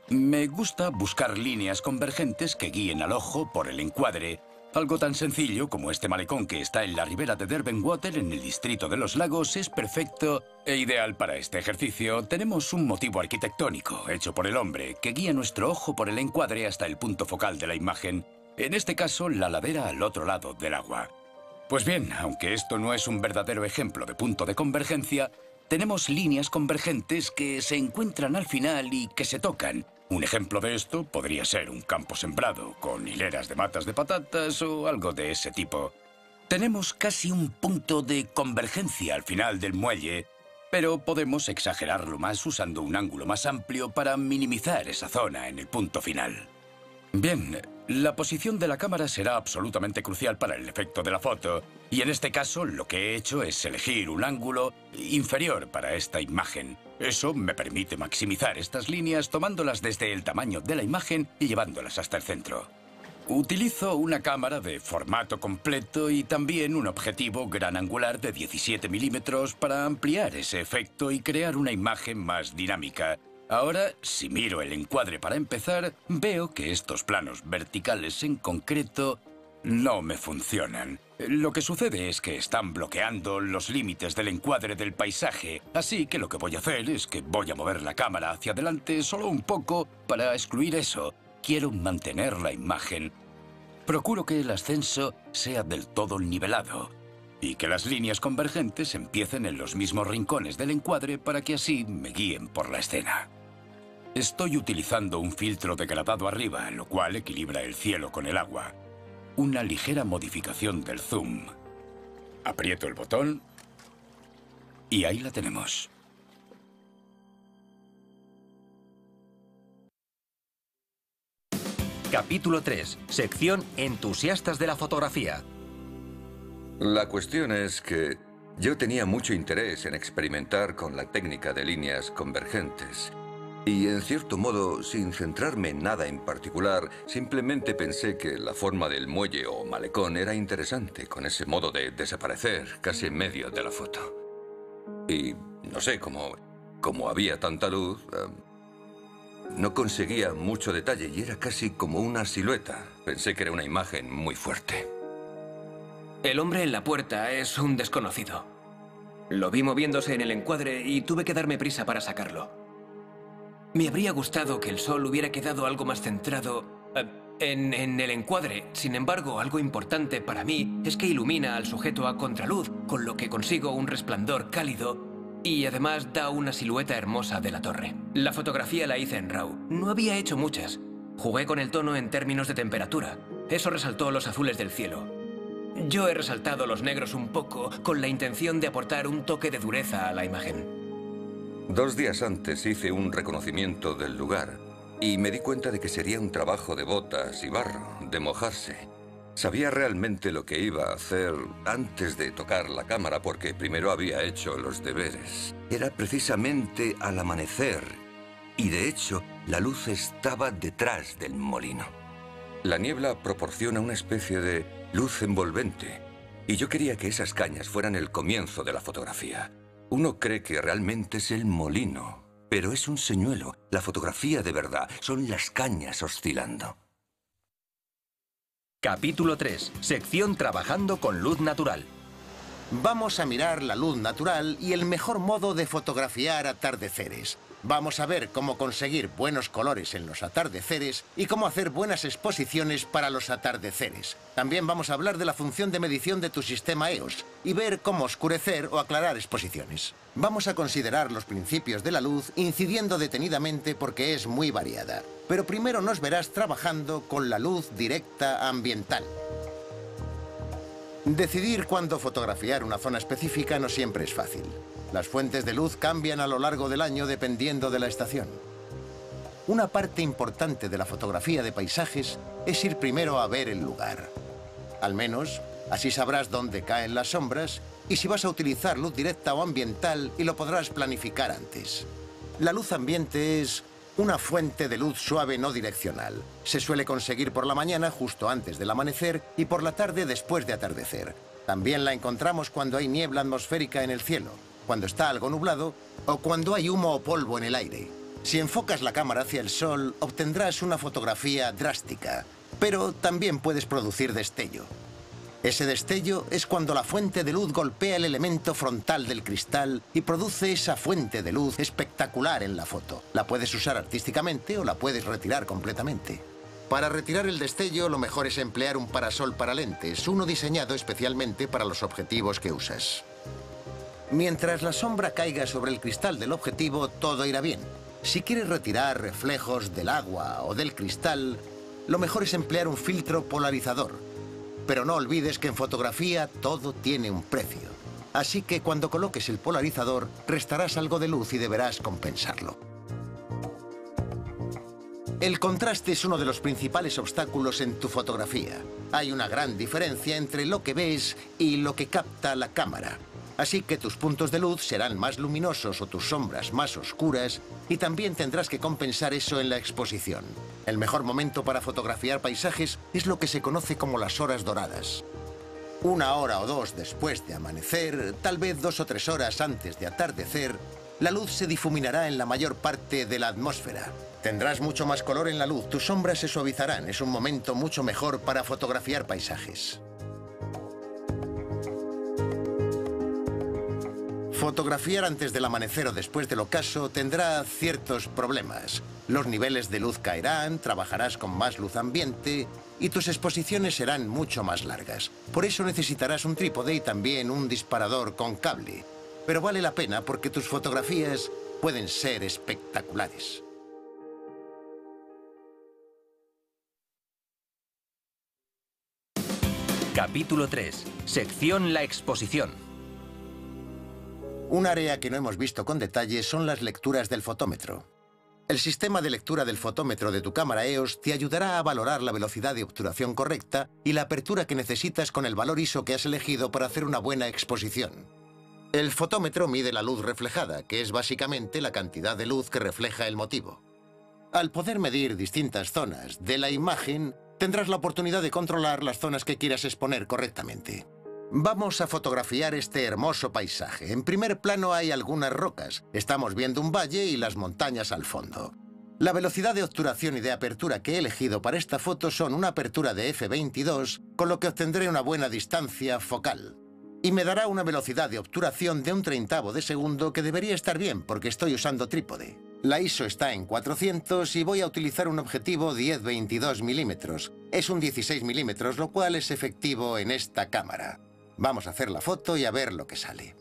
me gusta buscar líneas convergentes que guíen al ojo por el encuadre. Algo tan sencillo como este malecón que está en la ribera de Derwentwater, en el distrito de los lagos, es perfecto e ideal para este ejercicio. Tenemos un motivo arquitectónico, hecho por el hombre, que guía nuestro ojo por el encuadre hasta el punto focal de la imagen. En este caso, la ladera al otro lado del agua. Pues bien, aunque esto no es un verdadero ejemplo de punto de convergencia, tenemos líneas convergentes que se encuentran al final y que se tocan. Un ejemplo de esto podría ser un campo sembrado, con hileras de matas de patatas o algo de ese tipo. Tenemos casi un punto de convergencia al final del muelle, pero podemos exagerarlo más usando un ángulo más amplio para minimizar esa zona en el punto final. Bien, la posición de la cámara será absolutamente crucial para el efecto de la foto. Y en este caso, lo que he hecho es elegir un ángulo inferior para esta imagen. Eso me permite maximizar estas líneas tomándolas desde el tamaño de la imagen y llevándolas hasta el centro. Utilizo una cámara de formato completo y también un objetivo gran angular de 17 milímetros para ampliar ese efecto y crear una imagen más dinámica. Ahora, si miro el encuadre para empezar, veo que estos planos verticales en concreto no me funcionan. Lo que sucede es que están bloqueando los límites del encuadre del paisaje, así que lo que voy a hacer es que voy a mover la cámara hacia adelante solo un poco para excluir eso. Quiero mantener la imagen. Procuro que el ascenso sea del todo nivelado y que las líneas convergentes empiecen en los mismos rincones del encuadre para que así me guíen por la escena. Estoy utilizando un filtro degradado arriba, lo cual equilibra el cielo con el agua. Una ligera modificación del zoom. Aprieto el botón y ahí la tenemos. Capítulo 3. Sección Entusiastas de la fotografía. La cuestión es que yo tenía mucho interés en experimentar con la técnica de líneas convergentes. Y en cierto modo, sin centrarme en nada en particular, simplemente pensé que la forma del muelle o malecón era interesante, con ese modo de desaparecer casi en medio de la foto. Y no sé, como había tanta luz, no conseguía mucho detalle y era casi como una silueta. Pensé que era una imagen muy fuerte. El hombre en la puerta es un desconocido. Lo vi moviéndose en el encuadre y tuve que darme prisa para sacarlo. Me habría gustado que el sol hubiera quedado algo más centrado en el encuadre. Sin embargo, algo importante para mí es que ilumina al sujeto a contraluz, con lo que consigo un resplandor cálido y además da una silueta hermosa de la torre. La fotografía la hice en RAW. No había hecho muchas. Jugué con el tono en términos de temperatura. Eso resaltó los azules del cielo. Yo he resaltado los negros un poco con la intención de aportar un toque de dureza a la imagen. 2 días antes hice un reconocimiento del lugar y me di cuenta de que sería un trabajo de botas y barro, de mojarse. Sabía realmente lo que iba a hacer antes de tocar la cámara porque primero había hecho los deberes. Era precisamente al amanecer y de hecho la luz estaba detrás del molino. La niebla proporciona una especie de luz envolvente y yo quería que esas cañas fueran el comienzo de la fotografía. Uno cree que realmente es el molino, pero es un señuelo. La fotografía de verdad son las cañas oscilando. Capítulo 3. Sección Trabajando con luz natural. Vamos a mirar la luz natural y el mejor modo de fotografiar atardeceres. Vamos a ver cómo conseguir buenos colores en los atardeceres y cómo hacer buenas exposiciones para los atardeceres. También vamos a hablar de la función de medición de tu sistema EOS y ver cómo oscurecer o aclarar exposiciones. Vamos a considerar los principios de la luz incidiendo detenidamente porque es muy variada. Pero primero nos verás trabajando con la luz directa ambiental. Decidir cuándo fotografiar una zona específica no siempre es fácil. Las fuentes de luz cambian a lo largo del año dependiendo de la estación. Una parte importante de la fotografía de paisajes es ir primero a ver el lugar. Al menos, así sabrás dónde caen las sombras y si vas a utilizar luz directa o ambiental y lo podrás planificar antes. La luz ambiente es una fuente de luz suave no direccional. Se suele conseguir por la mañana justo antes del amanecer y por la tarde después de atardecer. También la encontramos cuando hay niebla atmosférica en el cielo, cuando está algo nublado o cuando hay humo o polvo en el aire. Si enfocas la cámara hacia el sol, obtendrás una fotografía drástica, pero también puedes producir destello. Ese destello es cuando la fuente de luz golpea el elemento frontal del cristal y produce esa fuente de luz espectacular en la foto. La puedes usar artísticamente o la puedes retirar completamente. Para retirar el destello, lo mejor es emplear un parasol para lentes, uno diseñado especialmente para los objetivos que usas. Mientras la sombra caiga sobre el cristal del objetivo, todo irá bien. Si quieres retirar reflejos del agua o del cristal, lo mejor es emplear un filtro polarizador. Pero no olvides que en fotografía todo tiene un precio. Así que cuando coloques el polarizador, restarás algo de luz y deberás compensarlo. El contraste es uno de los principales obstáculos en tu fotografía. Hay una gran diferencia entre lo que ves y lo que capta la cámara. Así que tus puntos de luz serán más luminosos o tus sombras más oscuras, y también tendrás que compensar eso en la exposición. El mejor momento para fotografiar paisajes es lo que se conoce como las horas doradas. 1 hora o 2 después de amanecer, tal vez 2 o 3 horas antes de atardecer, la luz se difuminará en la mayor parte de la atmósfera. Tendrás mucho más color en la luz, tus sombras se suavizarán. Es un momento mucho mejor para fotografiar paisajes. Fotografiar antes del amanecer o después del ocaso tendrá ciertos problemas. Los niveles de luz caerán, trabajarás con más luz ambiente y tus exposiciones serán mucho más largas. Por eso necesitarás un trípode y también un disparador con cable. Pero vale la pena porque tus fotografías pueden ser espectaculares. Capítulo 3. Sección La exposición. Un área que no hemos visto con detalle son las lecturas del fotómetro. El sistema de lectura del fotómetro de tu cámara EOS te ayudará a valorar la velocidad de obturación correcta y la apertura que necesitas con el valor ISO que has elegido para hacer una buena exposición. El fotómetro mide la luz reflejada, que es básicamente la cantidad de luz que refleja el motivo. Al poder medir distintas zonas de la imagen, tendrás la oportunidad de controlar las zonas que quieras exponer correctamente. Vamos a fotografiar este hermoso paisaje. En primer plano hay algunas rocas. Estamos viendo un valle y las montañas al fondo. La velocidad de obturación y de apertura que he elegido para esta foto son una apertura de f22, con lo que obtendré una buena distancia focal. Y me dará una velocidad de obturación de 1/30 de segundo, que debería estar bien porque estoy usando trípode. La ISO está en 400 y voy a utilizar un objetivo 10-22 milímetros. Es un 16 milímetros, lo cual es efectivo en esta cámara. Vamos a hacer la foto y a ver lo que sale.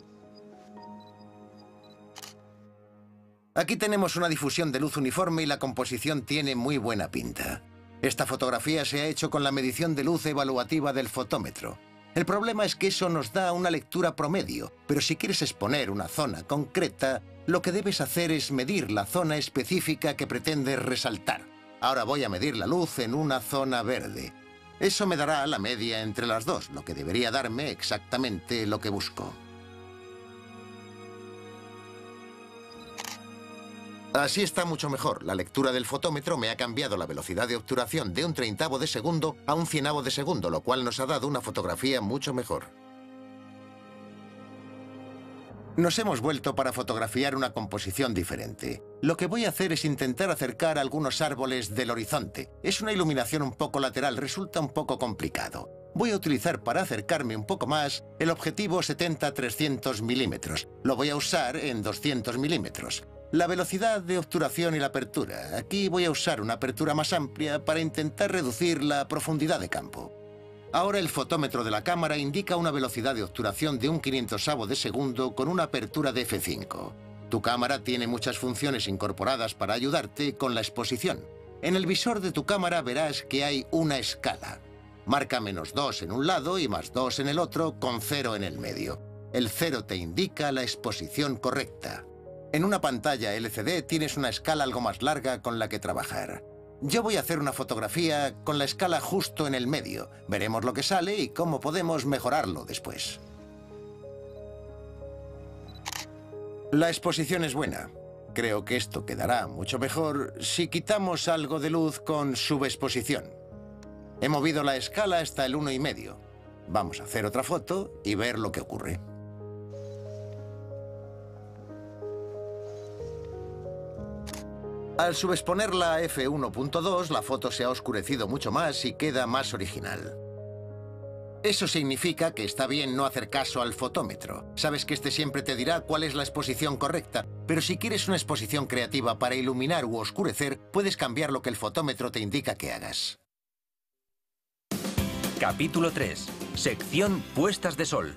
Aquí tenemos una difusión de luz uniforme y la composición tiene muy buena pinta. Esta fotografía se ha hecho con la medición de luz evaluativa del fotómetro. El problema es que eso nos da una lectura promedio, pero si quieres exponer una zona concreta, lo que debes hacer es medir la zona específica que pretendes resaltar. Ahora voy a medir la luz en una zona verde. Eso me dará la media entre las dos, lo que debería darme exactamente lo que busco. Así está mucho mejor. La lectura del fotómetro me ha cambiado la velocidad de obturación de 1/30 de segundo a 1/100 de segundo, lo cual nos ha dado una fotografía mucho mejor. Nos hemos vuelto para fotografiar una composición diferente. Lo que voy a hacer es intentar acercar algunos árboles del horizonte. Es una iluminación un poco lateral, resulta un poco complicado. Voy a utilizar para acercarme un poco más el objetivo 70-300 milímetros. Lo voy a usar en 200 milímetros. La velocidad de obturación y la apertura. Aquí voy a usar una apertura más amplia para intentar reducir la profundidad de campo. Ahora el fotómetro de la cámara indica una velocidad de obturación de 1/500 de segundo con una apertura de f5. Tu cámara tiene muchas funciones incorporadas para ayudarte con la exposición. En el visor de tu cámara verás que hay una escala. Marca -2 en un lado y +2 en el otro, con 0 en el medio. El 0 te indica la exposición correcta. En una pantalla LCD tienes una escala algo más larga con la que trabajar. Yo voy a hacer una fotografía con la escala justo en el medio. Veremos lo que sale y cómo podemos mejorarlo después. La exposición es buena. Creo que esto quedará mucho mejor si quitamos algo de luz con subexposición. He movido la escala hasta el 1,5. Vamos a hacer otra foto y ver lo que ocurre. Al subexponerla a f1.2, la foto se ha oscurecido mucho más y queda más original. Eso significa que está bien no hacer caso al fotómetro. Sabes que este siempre te dirá cuál es la exposición correcta, pero si quieres una exposición creativa para iluminar u oscurecer, puedes cambiar lo que el fotómetro te indica que hagas. Capítulo 3. Sección Puestas de sol.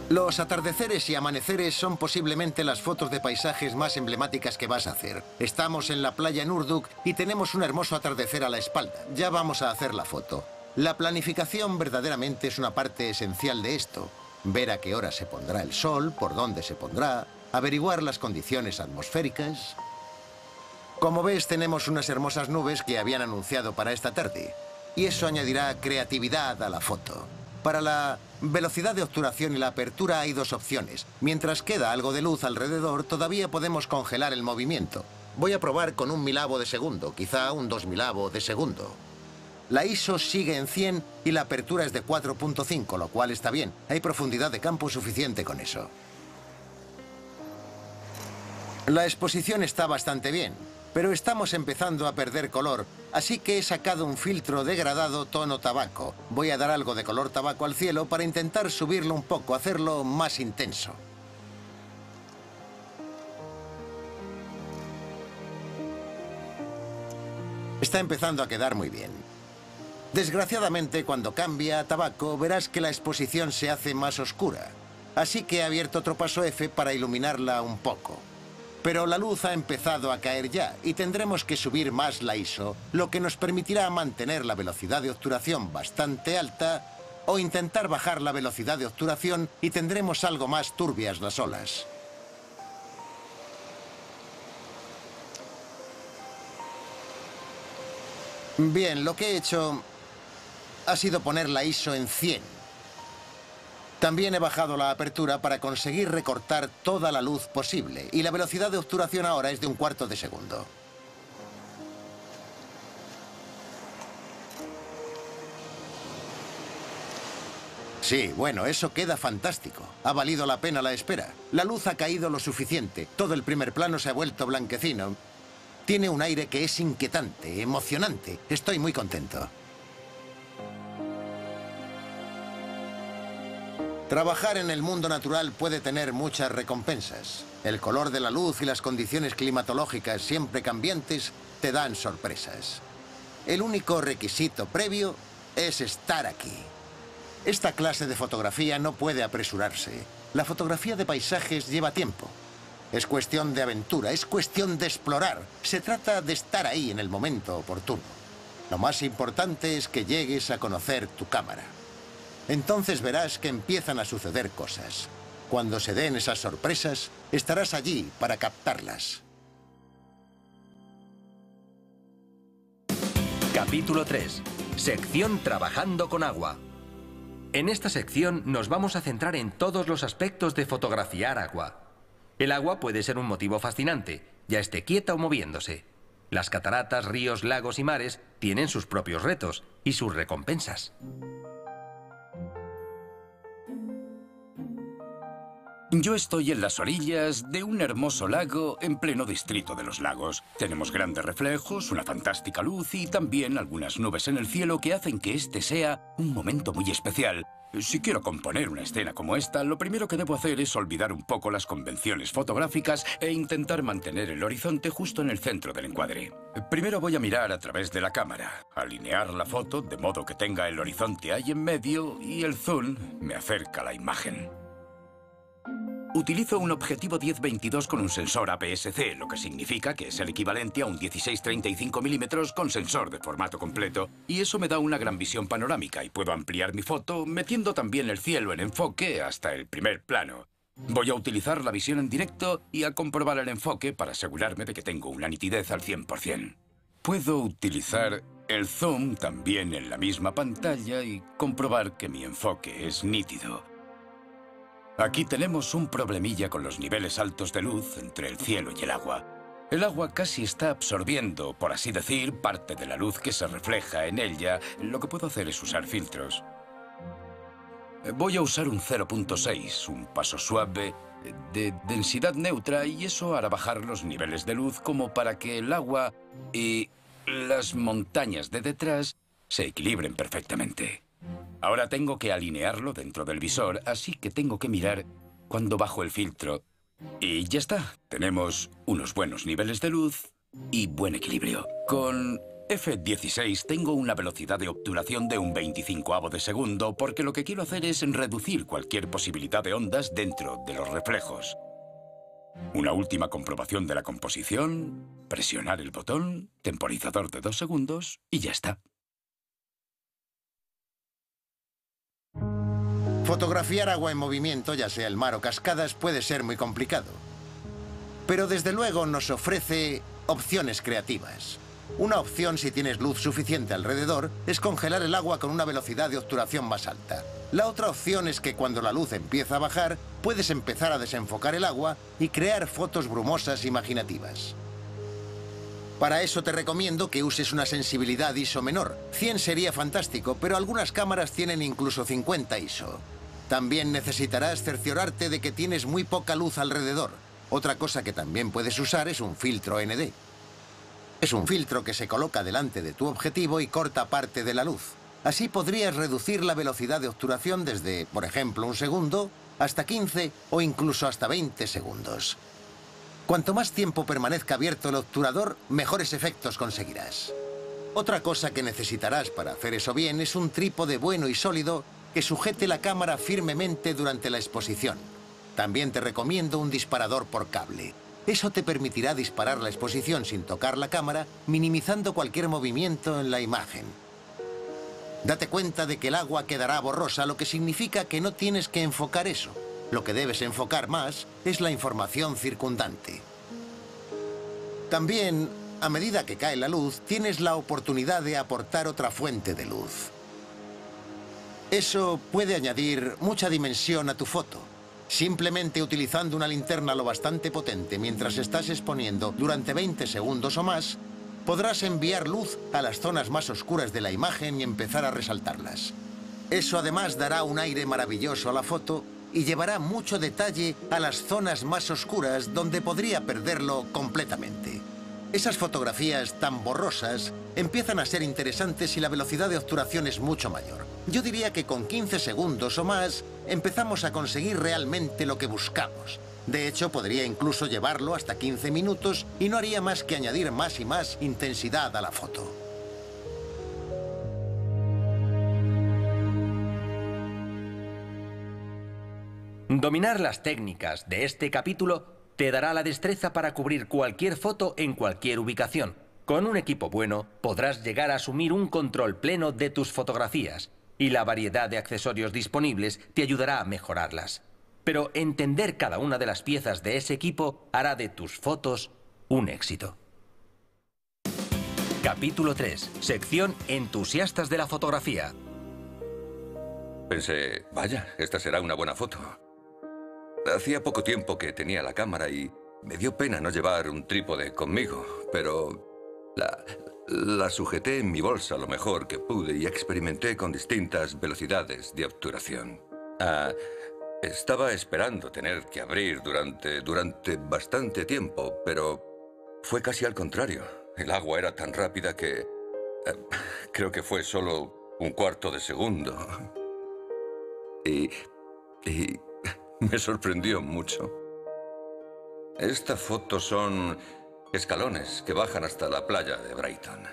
Los atardeceres y amaneceres son posiblemente las fotos de paisajes más emblemáticas que vas a hacer. Estamos en la playa Nurduk y tenemos un hermoso atardecer a la espalda. Ya vamos a hacer la foto. La planificación verdaderamente es una parte esencial de esto. Ver a qué hora se pondrá el sol, por dónde se pondrá, averiguar las condiciones atmosféricas. Como ves, tenemos unas hermosas nubes que habían anunciado para esta tarde. Y eso añadirá creatividad a la foto. Para la velocidad de obturación y la apertura hay dos opciones. Mientras queda algo de luz alrededor, todavía podemos congelar el movimiento. Voy a probar con 1/1000 de segundo, quizá un 2/1000 de segundo. La ISO sigue en 100 y la apertura es de 4.5, lo cual está bien. Hay profundidad de campo suficiente con eso. La exposición está bastante bien, pero estamos empezando a perder color, así que he sacado un filtro degradado tono tabaco. Voy a dar algo de color tabaco al cielo para intentar subirlo un poco, hacerlo más intenso. Está empezando a quedar muy bien. Desgraciadamente, cuando cambia a tabaco, verás que la exposición se hace más oscura. Así que he abierto otro paso F para iluminarla un poco. Pero la luz ha empezado a caer ya y tendremos que subir más la ISO, lo que nos permitirá mantener la velocidad de obturación bastante alta o intentar bajar la velocidad de obturación y tendremos algo más turbias las olas. Bien, lo que he hecho ha sido poner la ISO en 100. También he bajado la apertura para conseguir recortar toda la luz posible y la velocidad de obturación ahora es de 1/4 de segundo. Sí, bueno, eso queda fantástico. Ha valido la pena la espera. La luz ha caído lo suficiente. Todo el primer plano se ha vuelto blanquecino. Tiene un aire que es inquietante, emocionante. Estoy muy contento. Trabajar en el mundo natural puede tener muchas recompensas. El color de la luz y las condiciones climatológicas siempre cambiantes te dan sorpresas. El único requisito previo es estar aquí. Esta clase de fotografía no puede apresurarse. La fotografía de paisajes lleva tiempo. Es cuestión de aventura, es cuestión de explorar. Se trata de estar ahí en el momento oportuno. Lo más importante es que llegues a conocer tu cámara. Entonces verás que empiezan a suceder cosas. Cuando se den esas sorpresas, estarás allí para captarlas. Capítulo 3. Sección Trabajando con agua. En esta sección nos vamos a centrar en todos los aspectos de fotografiar agua. El agua puede ser un motivo fascinante, ya esté quieta o moviéndose. Las cataratas, ríos, lagos y mares tienen sus propios retos y sus recompensas. Yo estoy en las orillas de un hermoso lago en pleno distrito de los lagos. Tenemos grandes reflejos, una fantástica luz y también algunas nubes en el cielo que hacen que este sea un momento muy especial. Si quiero componer una escena como esta, lo primero que debo hacer es olvidar un poco las convenciones fotográficas e intentar mantener el horizonte justo en el centro del encuadre. Primero voy a mirar a través de la cámara, alinear la foto de modo que tenga el horizonte ahí en medio y el zoom me acerca la imagen. Utilizo un objetivo 10-22 con un sensor APS-C, lo que significa que es el equivalente a un 16-35 mm con sensor de formato completo. Y eso me da una gran visión panorámica y puedo ampliar mi foto metiendo también el cielo en enfoque hasta el primer plano. Voy a utilizar la visión en directo y a comprobar el enfoque para asegurarme de que tengo una nitidez al 100%. Puedo utilizar el zoom también en la misma pantalla y comprobar que mi enfoque es nítido. Aquí tenemos un problemilla con los niveles altos de luz entre el cielo y el agua. El agua casi está absorbiendo, por así decir, parte de la luz que se refleja en ella. Lo que puedo hacer es usar filtros. Voy a usar un 0.6, un paso suave de densidad neutra, y eso hará bajar los niveles de luz como para que el agua y las montañas de detrás se equilibren perfectamente. Ahora tengo que alinearlo dentro del visor, así que tengo que mirar cuando bajo el filtro. Y ya está. Tenemos unos buenos niveles de luz y buen equilibrio. Con F16 tengo una velocidad de obturación de un 25avo de segundo porque lo que quiero hacer es reducir cualquier posibilidad de ondas dentro de los reflejos. Una última comprobación de la composición, presionar el botón, temporizador de 2 segundos y ya está. Fotografiar agua en movimiento, ya sea el mar o cascadas, puede ser muy complicado. Pero desde luego nos ofrece Opciones creativas. Una opción, si tienes luz suficiente alrededor, es congelar el agua con una velocidad de obturación más alta. La otra opción es que cuando la luz empieza a bajar, puedes empezar a desenfocar el agua y crear fotos brumosas imaginativas. Para eso te recomiendo que uses una sensibilidad ISO menor. 100 sería fantástico, pero algunas cámaras tienen incluso 50 ISO. También necesitarás cerciorarte de que tienes muy poca luz alrededor. Otra cosa que también puedes usar es un filtro ND. Es un filtro que se coloca delante de tu objetivo y corta parte de la luz. Así podrías reducir la velocidad de obturación desde, por ejemplo, 1 segundo hasta 15 o incluso hasta 20 segundos. Cuanto más tiempo permanezca abierto el obturador, mejores efectos conseguirás. Otra cosa que necesitarás para hacer eso bien es un trípode bueno y sólido que sujete la cámara firmemente durante la exposición. También te recomiendo un disparador por cable. Eso te permitirá disparar la exposición sin tocar la cámara, minimizando cualquier movimiento en la imagen. Date cuenta de que el agua quedará borrosa, lo que significa que no tienes que enfocar eso. Lo que debes enfocar más es la información circundante. También, a medida que cae la luz, tienes la oportunidad de aportar otra fuente de luz. Eso puede añadir mucha dimensión a tu foto. Simplemente utilizando una linterna lo bastante potente mientras estás exponiendo durante 20 segundos o más, podrás enviar luz a las zonas más oscuras de la imagen y empezar a resaltarlas. Eso además dará un aire maravilloso a la foto y llevará mucho detalle a las zonas más oscuras donde podría perderlo completamente. Esas fotografías tan borrosas empiezan a ser interesantes si la velocidad de obturación es mucho mayor. Yo diría que con 15 segundos o más empezamos a conseguir realmente lo que buscamos. De hecho, podría incluso llevarlo hasta 15 minutos y no haría más que añadir más y más intensidad a la foto. Dominar las técnicas de este capítulo te dará la destreza para cubrir cualquier foto en cualquier ubicación. Con un equipo bueno, podrás llegar a asumir un control pleno de tus fotografías y la variedad de accesorios disponibles te ayudará a mejorarlas. Pero entender cada una de las piezas de ese equipo hará de tus fotos un éxito. Capítulo 3. Sección Entusiastas de la fotografía. Pensé, vaya, esta será una buena foto. Hacía poco tiempo que tenía la cámara y me dio pena no llevar un trípode conmigo, pero la sujeté en mi bolsa lo mejor que pude y experimenté con distintas velocidades de obturación. Estaba esperando tener que abrir durante bastante tiempo, pero fue casi al contrario. El agua era tan rápida que creo que fue solo un cuarto de segundo. Y me sorprendió mucho. Esta foto son escalones que bajan hasta la playa de Brighton.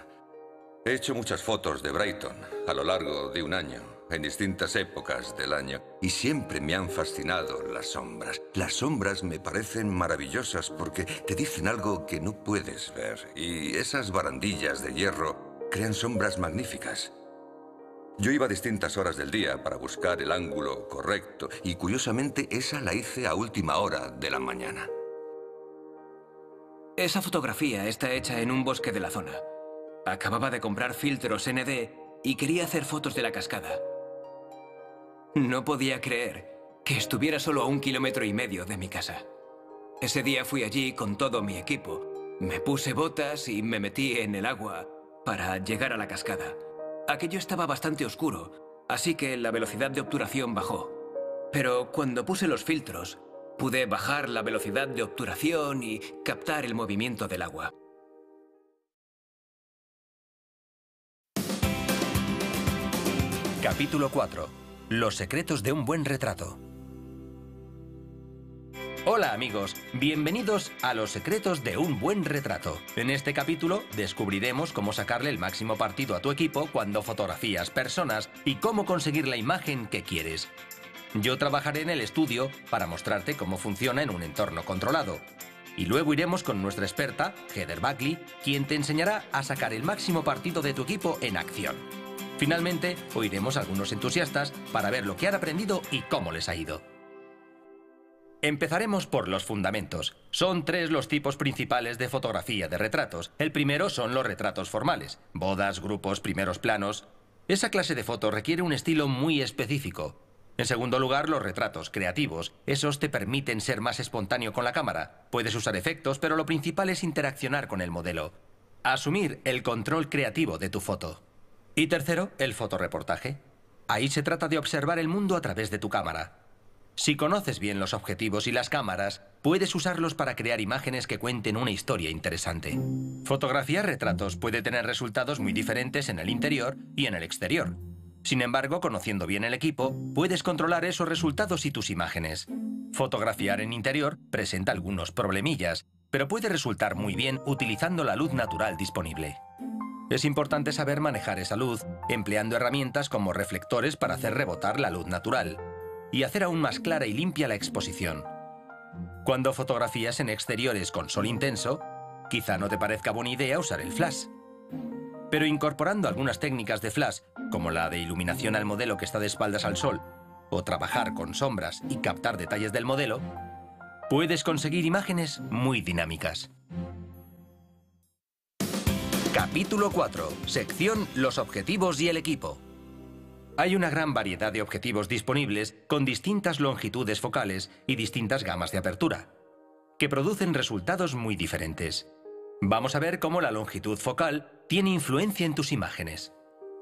He hecho muchas fotos de Brighton a lo largo de un año, en distintas épocas del año, y siempre me han fascinado las sombras. Las sombras me parecen maravillosas porque te dicen algo que no puedes ver, y esas barandillas de hierro crean sombras magníficas. Yo iba a distintas horas del día para buscar el ángulo correcto y curiosamente esa la hice a última hora de la mañana. Esa fotografía está hecha en un bosque de la zona. Acababa de comprar filtros ND y quería hacer fotos de la cascada. No podía creer que estuviera solo a 1,5 kilómetros de mi casa. Ese día fui allí con todo mi equipo. Me puse botas y me metí en el agua para llegar a la cascada. Aquello estaba bastante oscuro, así que la velocidad de obturación bajó. Pero cuando puse los filtros, pude bajar la velocidad de obturación y captar el movimiento del agua. Capítulo 4. Los secretos de un buen retrato. Hola amigos, bienvenidos a Los secretos de un buen retrato. En este capítulo descubriremos cómo sacarle el máximo partido a tu equipo cuando fotografías personas y cómo conseguir la imagen que quieres. Yo trabajaré en el estudio para mostrarte cómo funciona en un entorno controlado. Y luego iremos con nuestra experta, Heather Buckley, quien te enseñará a sacar el máximo partido de tu equipo en acción. Finalmente, oiremos a algunos entusiastas para ver lo que han aprendido y cómo les ha ido. Empezaremos por los fundamentos. Son 3 los tipos principales de fotografía de retratos. El primero son los retratos formales. Bodas, grupos, primeros planos. Esa clase de foto requiere un estilo muy específico. En segundo lugar, los retratos creativos. Esos te permiten ser más espontáneo con la cámara. Puedes usar efectos, pero lo principal es interaccionar con el modelo. Asumir el control creativo de tu foto. Y tercero, el fotoreportaje. Ahí se trata de observar el mundo a través de tu cámara. Si conoces bien los objetivos y las cámaras, puedes usarlos para crear imágenes que cuenten una historia interesante. Fotografiar retratos puede tener resultados muy diferentes en el interior y en el exterior. Sin embargo, conociendo bien el equipo, puedes controlar esos resultados y tus imágenes. Fotografiar en interior presenta algunos problemillas, pero puede resultar muy bien utilizando la luz natural disponible. Es importante saber manejar esa luz, empleando herramientas como reflectores para hacer rebotar la luz natural y hacer aún más clara y limpia la exposición. Cuando fotografías en exteriores con sol intenso, quizá no te parezca buena idea usar el flash. Pero incorporando algunas técnicas de flash, como la de iluminación al modelo que está de espaldas al sol, o trabajar con sombras y captar detalles del modelo, puedes conseguir imágenes muy dinámicas. Capítulo 4. Sección Los objetivos y el equipo. Hay una gran variedad de objetivos disponibles con distintas longitudes focales y distintas gamas de apertura, que producen resultados muy diferentes. Vamos a ver cómo la longitud focal tiene influencia en tus imágenes.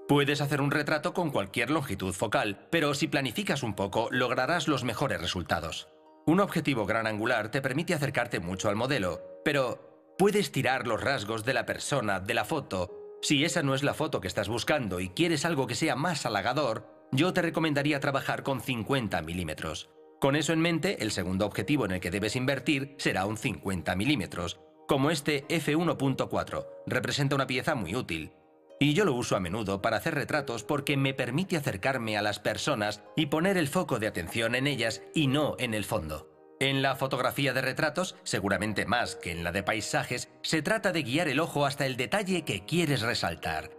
Puedes hacer un retrato con cualquier longitud focal, pero si planificas un poco, lograrás los mejores resultados. Un objetivo gran angular te permite acercarte mucho al modelo, pero puedes tirar los rasgos de la persona de la foto. Si esa no es la foto que estás buscando y quieres algo que sea más halagador, yo te recomendaría trabajar con 50 milímetros. Con eso en mente, el segundo objetivo en el que debes invertir será un 50 milímetros, como este f1.4. Representa una pieza muy útil. Y yo lo uso a menudo para hacer retratos porque me permite acercarme a las personas y poner el foco de atención en ellas y no en el fondo. En la fotografía de retratos, seguramente más que en la de paisajes, se trata de guiar el ojo hasta el detalle que quieres resaltar.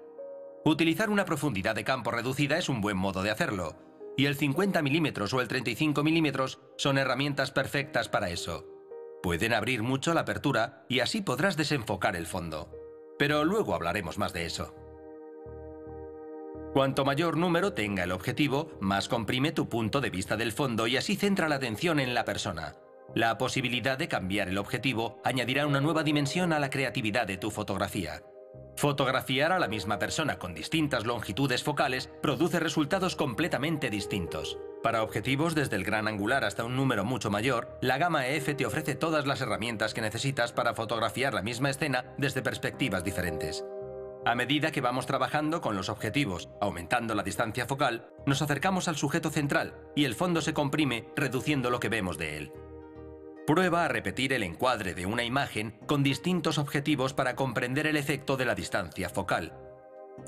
Utilizar una profundidad de campo reducida es un buen modo de hacerlo, y el 50 milímetros o el 35 milímetros son herramientas perfectas para eso. Pueden abrir mucho la apertura y así podrás desenfocar el fondo. Pero luego hablaremos más de eso. Cuanto mayor número tenga el objetivo, más comprime tu punto de vista del fondo y así centra la atención en la persona. La posibilidad de cambiar el objetivo añadirá una nueva dimensión a la creatividad de tu fotografía. Fotografiar a la misma persona con distintas longitudes focales produce resultados completamente distintos. Para objetivos desde el gran angular hasta un número mucho mayor, la gama EF te ofrece todas las herramientas que necesitas para fotografiar la misma escena desde perspectivas diferentes. A medida que vamos trabajando con los objetivos, aumentando la distancia focal, nos acercamos al sujeto central y el fondo se comprime, reduciendo lo que vemos de él. Prueba a repetir el encuadre de una imagen con distintos objetivos para comprender el efecto de la distancia focal.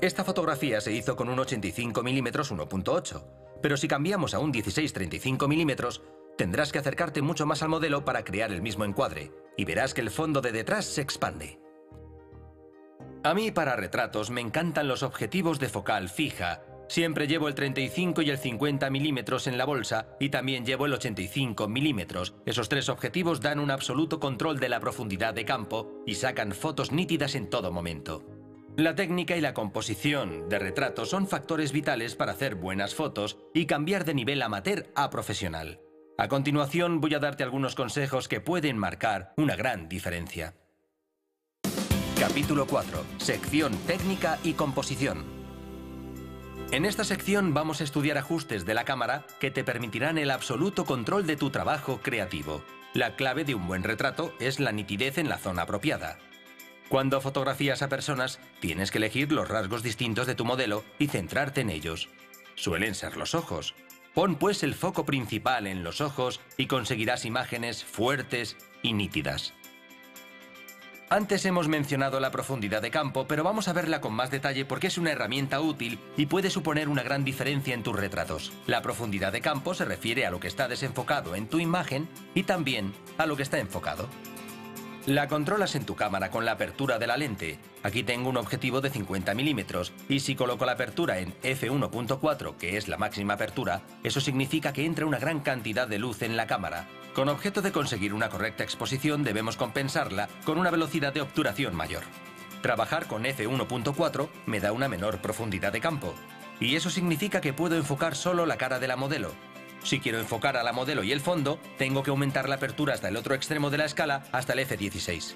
Esta fotografía se hizo con un 85 mm 1.8, pero si cambiamos a un 16-35 mm, tendrás que acercarte mucho más al modelo para crear el mismo encuadre, y verás que el fondo de detrás se expande. A mí para retratos me encantan los objetivos de focal fija. Siempre llevo el 35 y el 50 milímetros en la bolsa y también llevo el 85 milímetros. Esos 3 objetivos dan un absoluto control de la profundidad de campo y sacan fotos nítidas en todo momento. La técnica y la composición de retratos son factores vitales para hacer buenas fotos y cambiar de nivel amateur a profesional. A continuación voy a darte algunos consejos que pueden marcar una gran diferencia. Capítulo 4. Sección técnica y composición. En esta sección vamos a estudiar ajustes de la cámara que te permitirán el absoluto control de tu trabajo creativo. La clave de un buen retrato es la nitidez en la zona apropiada. Cuando fotografías a personas, tienes que elegir los rasgos distintos de tu modelo y centrarte en ellos. Suelen ser los ojos. Pon pues el foco principal en los ojos y conseguirás imágenes fuertes y nítidas. Antes hemos mencionado la profundidad de campo, pero vamos a verla con más detalle porque es una herramienta útil y puede suponer una gran diferencia en tus retratos. La profundidad de campo se refiere a lo que está desenfocado en tu imagen y también a lo que está enfocado. La controlas en tu cámara con la apertura de la lente. Aquí tengo un objetivo de 50 milímetros y si coloco la apertura en f1.4, que es la máxima apertura, eso significa que entra una gran cantidad de luz en la cámara. Con objeto de conseguir una correcta exposición debemos compensarla con una velocidad de obturación mayor. Trabajar con f1.4 me da una menor profundidad de campo, y eso significa que puedo enfocar solo la cara de la modelo. Si quiero enfocar a la modelo y el fondo, tengo que aumentar la apertura hasta el otro extremo de la escala, hasta el f16.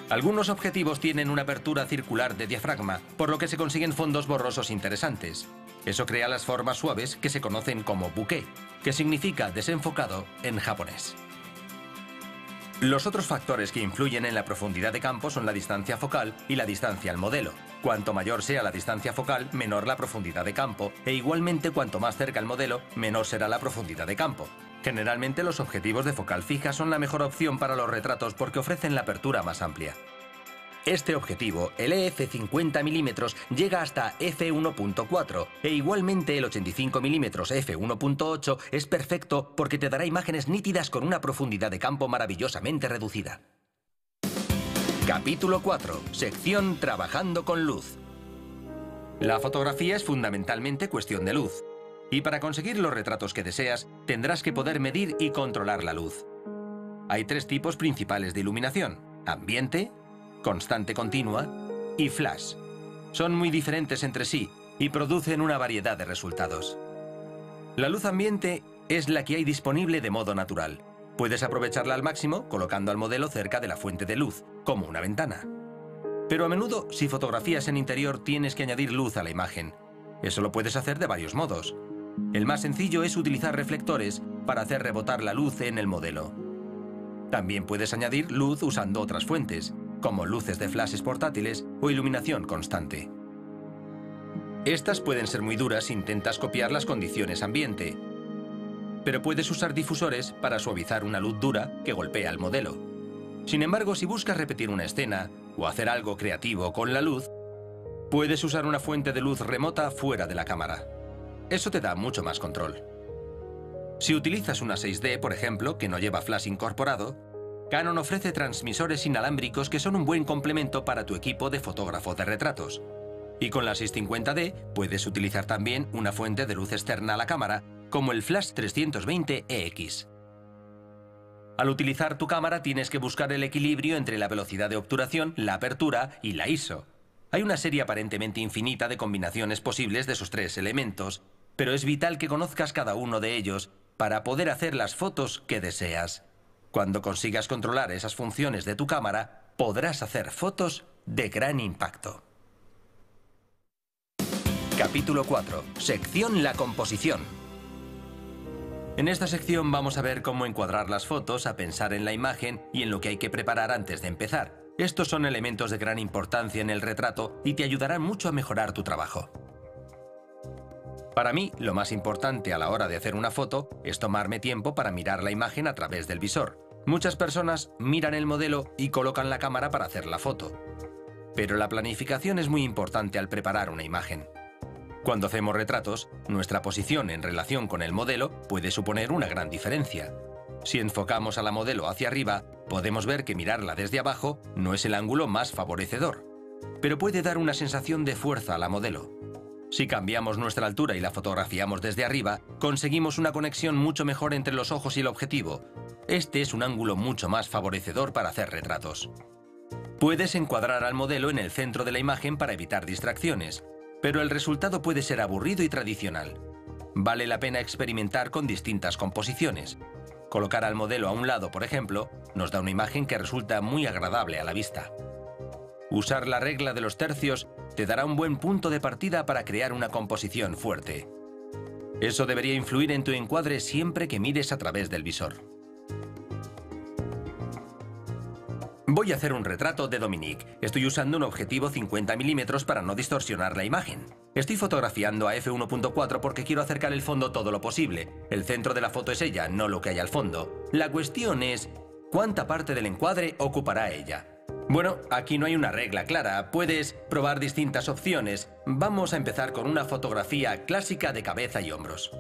Algunos objetivos tienen una apertura circular de diafragma, por lo que se consiguen fondos borrosos interesantes. Eso crea las formas suaves que se conocen como bokeh, que significa desenfocado en japonés. Los otros factores que influyen en la profundidad de campo son la distancia focal y la distancia al modelo. Cuanto mayor sea la distancia focal, menor la profundidad de campo, e igualmente cuanto más cerca el modelo, menor será la profundidad de campo. Generalmente los objetivos de focal fija son la mejor opción para los retratos porque ofrecen la apertura más amplia. Este objetivo, el EF 50 mm, llega hasta f1.4 e igualmente el 85 mm f1.8 es perfecto porque te dará imágenes nítidas con una profundidad de campo maravillosamente reducida. Capítulo 4. Sección Trabajando con luz. La fotografía es fundamentalmente cuestión de luz. Y para conseguir los retratos que deseas, tendrás que poder medir y controlar la luz. Hay tres tipos principales de iluminación: ambiente, constante continua y flash. Son muy diferentes entre sí y producen una variedad de resultados. La luz ambiente es la que hay disponible de modo natural. Puedes aprovecharla al máximo colocando al modelo cerca de la fuente de luz, como una ventana. Pero a menudo, si fotografías en interior, tienes que añadir luz a la imagen. Eso lo puedes hacer de varios modos. El más sencillo es utilizar reflectores para hacer rebotar la luz en el modelo. También puedes añadir luz usando otras fuentes, como luces de flashes portátiles o iluminación constante. Estas pueden ser muy duras si intentas copiar las condiciones ambiente, pero puedes usar difusores para suavizar una luz dura que golpea el modelo. Sin embargo, si buscas repetir una escena o hacer algo creativo con la luz, puedes usar una fuente de luz remota fuera de la cámara. Eso te da mucho más control. Si utilizas una 6D, por ejemplo, que no lleva flash incorporado, Canon ofrece transmisores inalámbricos que son un buen complemento para tu equipo de fotógrafo de retratos. Y con la 650D puedes utilizar también una fuente de luz externa a la cámara, como el Flash 320EX. Al utilizar tu cámara tienes que buscar el equilibrio entre la velocidad de obturación, la apertura y la ISO. Hay una serie aparentemente infinita de combinaciones posibles de esos tres elementos, pero es vital que conozcas cada uno de ellos para poder hacer las fotos que deseas. Cuando consigas controlar esas funciones de tu cámara, podrás hacer fotos de gran impacto. Capítulo 4. Sección La composición. En esta sección vamos a ver cómo encuadrar las fotos, a pensar en la imagen y en lo que hay que preparar antes de empezar. Estos son elementos de gran importancia en el retrato y te ayudarán mucho a mejorar tu trabajo. Para mí, lo más importante a la hora de hacer una foto es tomarme tiempo para mirar la imagen a través del visor. Muchas personas miran el modelo y colocan la cámara para hacer la foto. Pero la planificación es muy importante al preparar una imagen. Cuando hacemos retratos, nuestra posición en relación con el modelo puede suponer una gran diferencia. Si enfocamos a la modelo hacia arriba, podemos ver que mirarla desde abajo no es el ángulo más favorecedor, pero puede dar una sensación de fuerza a la modelo. Si cambiamos nuestra altura y la fotografiamos desde arriba, conseguimos una conexión mucho mejor entre los ojos y el objetivo. Este es un ángulo mucho más favorecedor para hacer retratos. Puedes encuadrar al modelo en el centro de la imagen para evitar distracciones, pero el resultado puede ser aburrido y tradicional. Vale la pena experimentar con distintas composiciones. Colocar al modelo a un lado, por ejemplo, nos da una imagen que resulta muy agradable a la vista. Usar la regla de los tercios te dará un buen punto de partida para crear una composición fuerte. Eso debería influir en tu encuadre siempre que mires a través del visor. Voy a hacer un retrato de Dominique. Estoy usando un objetivo 50 mm para no distorsionar la imagen. Estoy fotografiando a f1.4 porque quiero acercar el fondo todo lo posible. El centro de la foto es ella, no lo que hay al fondo. La cuestión es, ¿cuánta parte del encuadre ocupará ella? Bueno, aquí no hay una regla clara. Puedes probar distintas opciones. Vamos a empezar con una fotografía clásica de cabeza y hombros.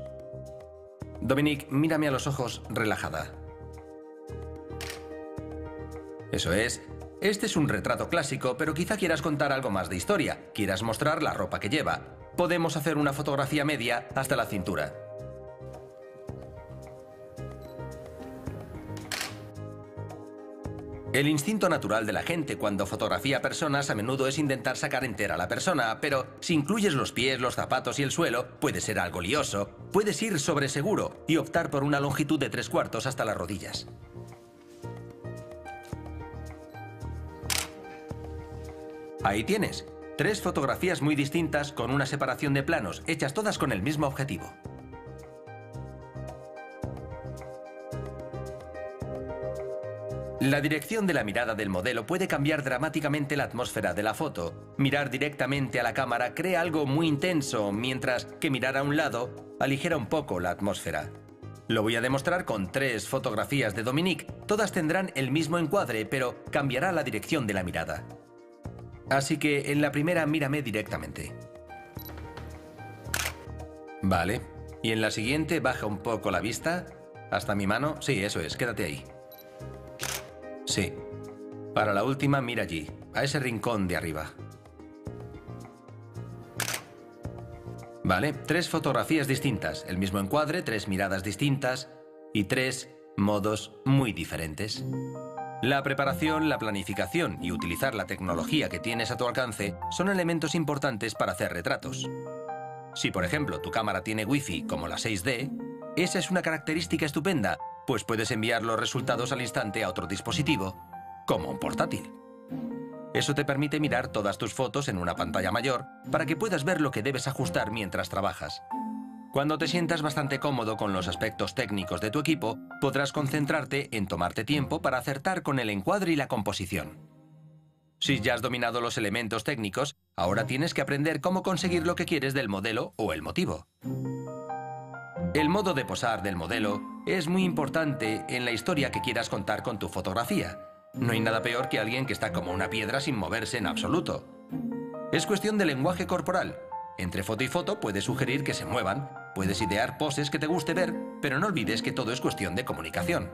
Dominique, mírame a los ojos relajada. Eso es. Este es un retrato clásico, pero quizá quieras contar algo más de historia. Quieras mostrar la ropa que lleva. Podemos hacer una fotografía media hasta la cintura. El instinto natural de la gente cuando fotografía personas a menudo es intentar sacar entera la persona, pero si incluyes los pies, los zapatos y el suelo, puede ser algo lioso. Puedes ir sobre seguro y optar por una longitud de 3/4 hasta las rodillas. Ahí tienes, 3 fotografías muy distintas con una separación de planos, hechas todas con el mismo objetivo. La dirección de la mirada del modelo puede cambiar dramáticamente la atmósfera de la foto. Mirar directamente a la cámara crea algo muy intenso, mientras que mirar a un lado aligera un poco la atmósfera. Lo voy a demostrar con 3 fotografías de Dominique. Todas tendrán el mismo encuadre, pero cambiará la dirección de la mirada. Así que en la primera mírame directamente. Vale. Y en la siguiente baja un poco la vista. Hasta mi mano. Sí, eso es. Quédate ahí. Sí. Para la última, mira allí, a ese rincón de arriba. Vale, 3 fotografías distintas, el mismo encuadre, 3 miradas distintas y 3 modos muy diferentes. La preparación, la planificación y utilizar la tecnología que tienes a tu alcance son elementos importantes para hacer retratos. Si, por ejemplo, tu cámara tiene Wi-Fi como la 6D, esa es una característica estupenda, pues puedes enviar los resultados al instante a otro dispositivo, como un portátil. Eso te permite mirar todas tus fotos en una pantalla mayor para que puedas ver lo que debes ajustar mientras trabajas. Cuando te sientas bastante cómodo con los aspectos técnicos de tu equipo, podrás concentrarte en tomarte tiempo para acertar con el encuadre y la composición. Si ya has dominado los elementos técnicos, ahora tienes que aprender cómo conseguir lo que quieres del modelo o el motivo. El modo de posar del modelo es muy importante en la historia que quieras contar con tu fotografía. No hay nada peor que alguien que está como una piedra sin moverse en absoluto. Es cuestión de lenguaje corporal. Entre foto y foto puedes sugerir que se muevan, puedes idear poses que te guste ver, pero no olvides que todo es cuestión de comunicación.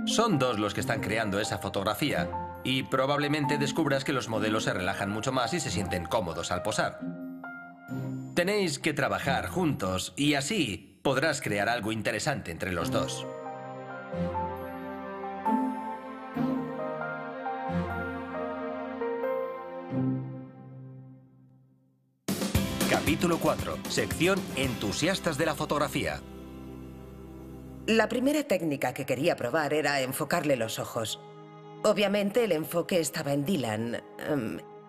Son 2 los que están creando esa fotografía y probablemente descubras que los modelos se relajan mucho más y se sienten cómodos al posar. Tenéis que trabajar juntos y así podrás crear algo interesante entre los 2. Capítulo 4. Sección Entusiastas de la fotografía. La primera técnica que quería probar era enfocarle los ojos. Obviamente el enfoque estaba en Dylan,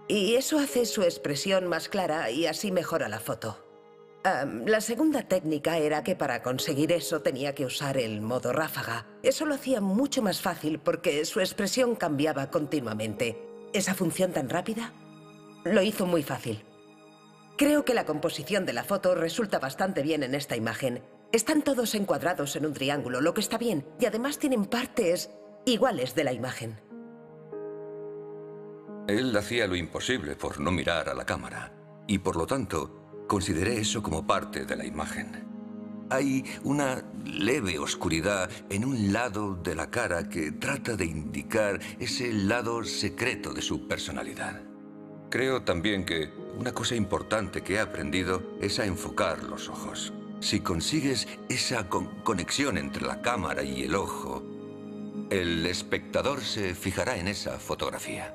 y eso hace su expresión más clara y así mejora la foto. La segunda técnica era que para conseguir eso tenía que usar el modo ráfaga. Eso lo hacía mucho más fácil porque su expresión cambiaba continuamente. Esa función tan rápida lo hizo muy fácil. Creo que la composición de la foto resulta bastante bien en esta imagen. Están todos encuadrados en un triángulo, lo que está bien, y además tienen partes iguales de la imagen. Él hacía lo imposible por no mirar a la cámara, y por lo tanto, consideré eso como parte de la imagen. Hay una leve oscuridad en un lado de la cara que trata de indicar ese lado secreto de su personalidad. Creo también que una cosa importante que he aprendido es a enfocar los ojos. Si consigues esa conexión entre la cámara y el ojo, el espectador se fijará en esa fotografía.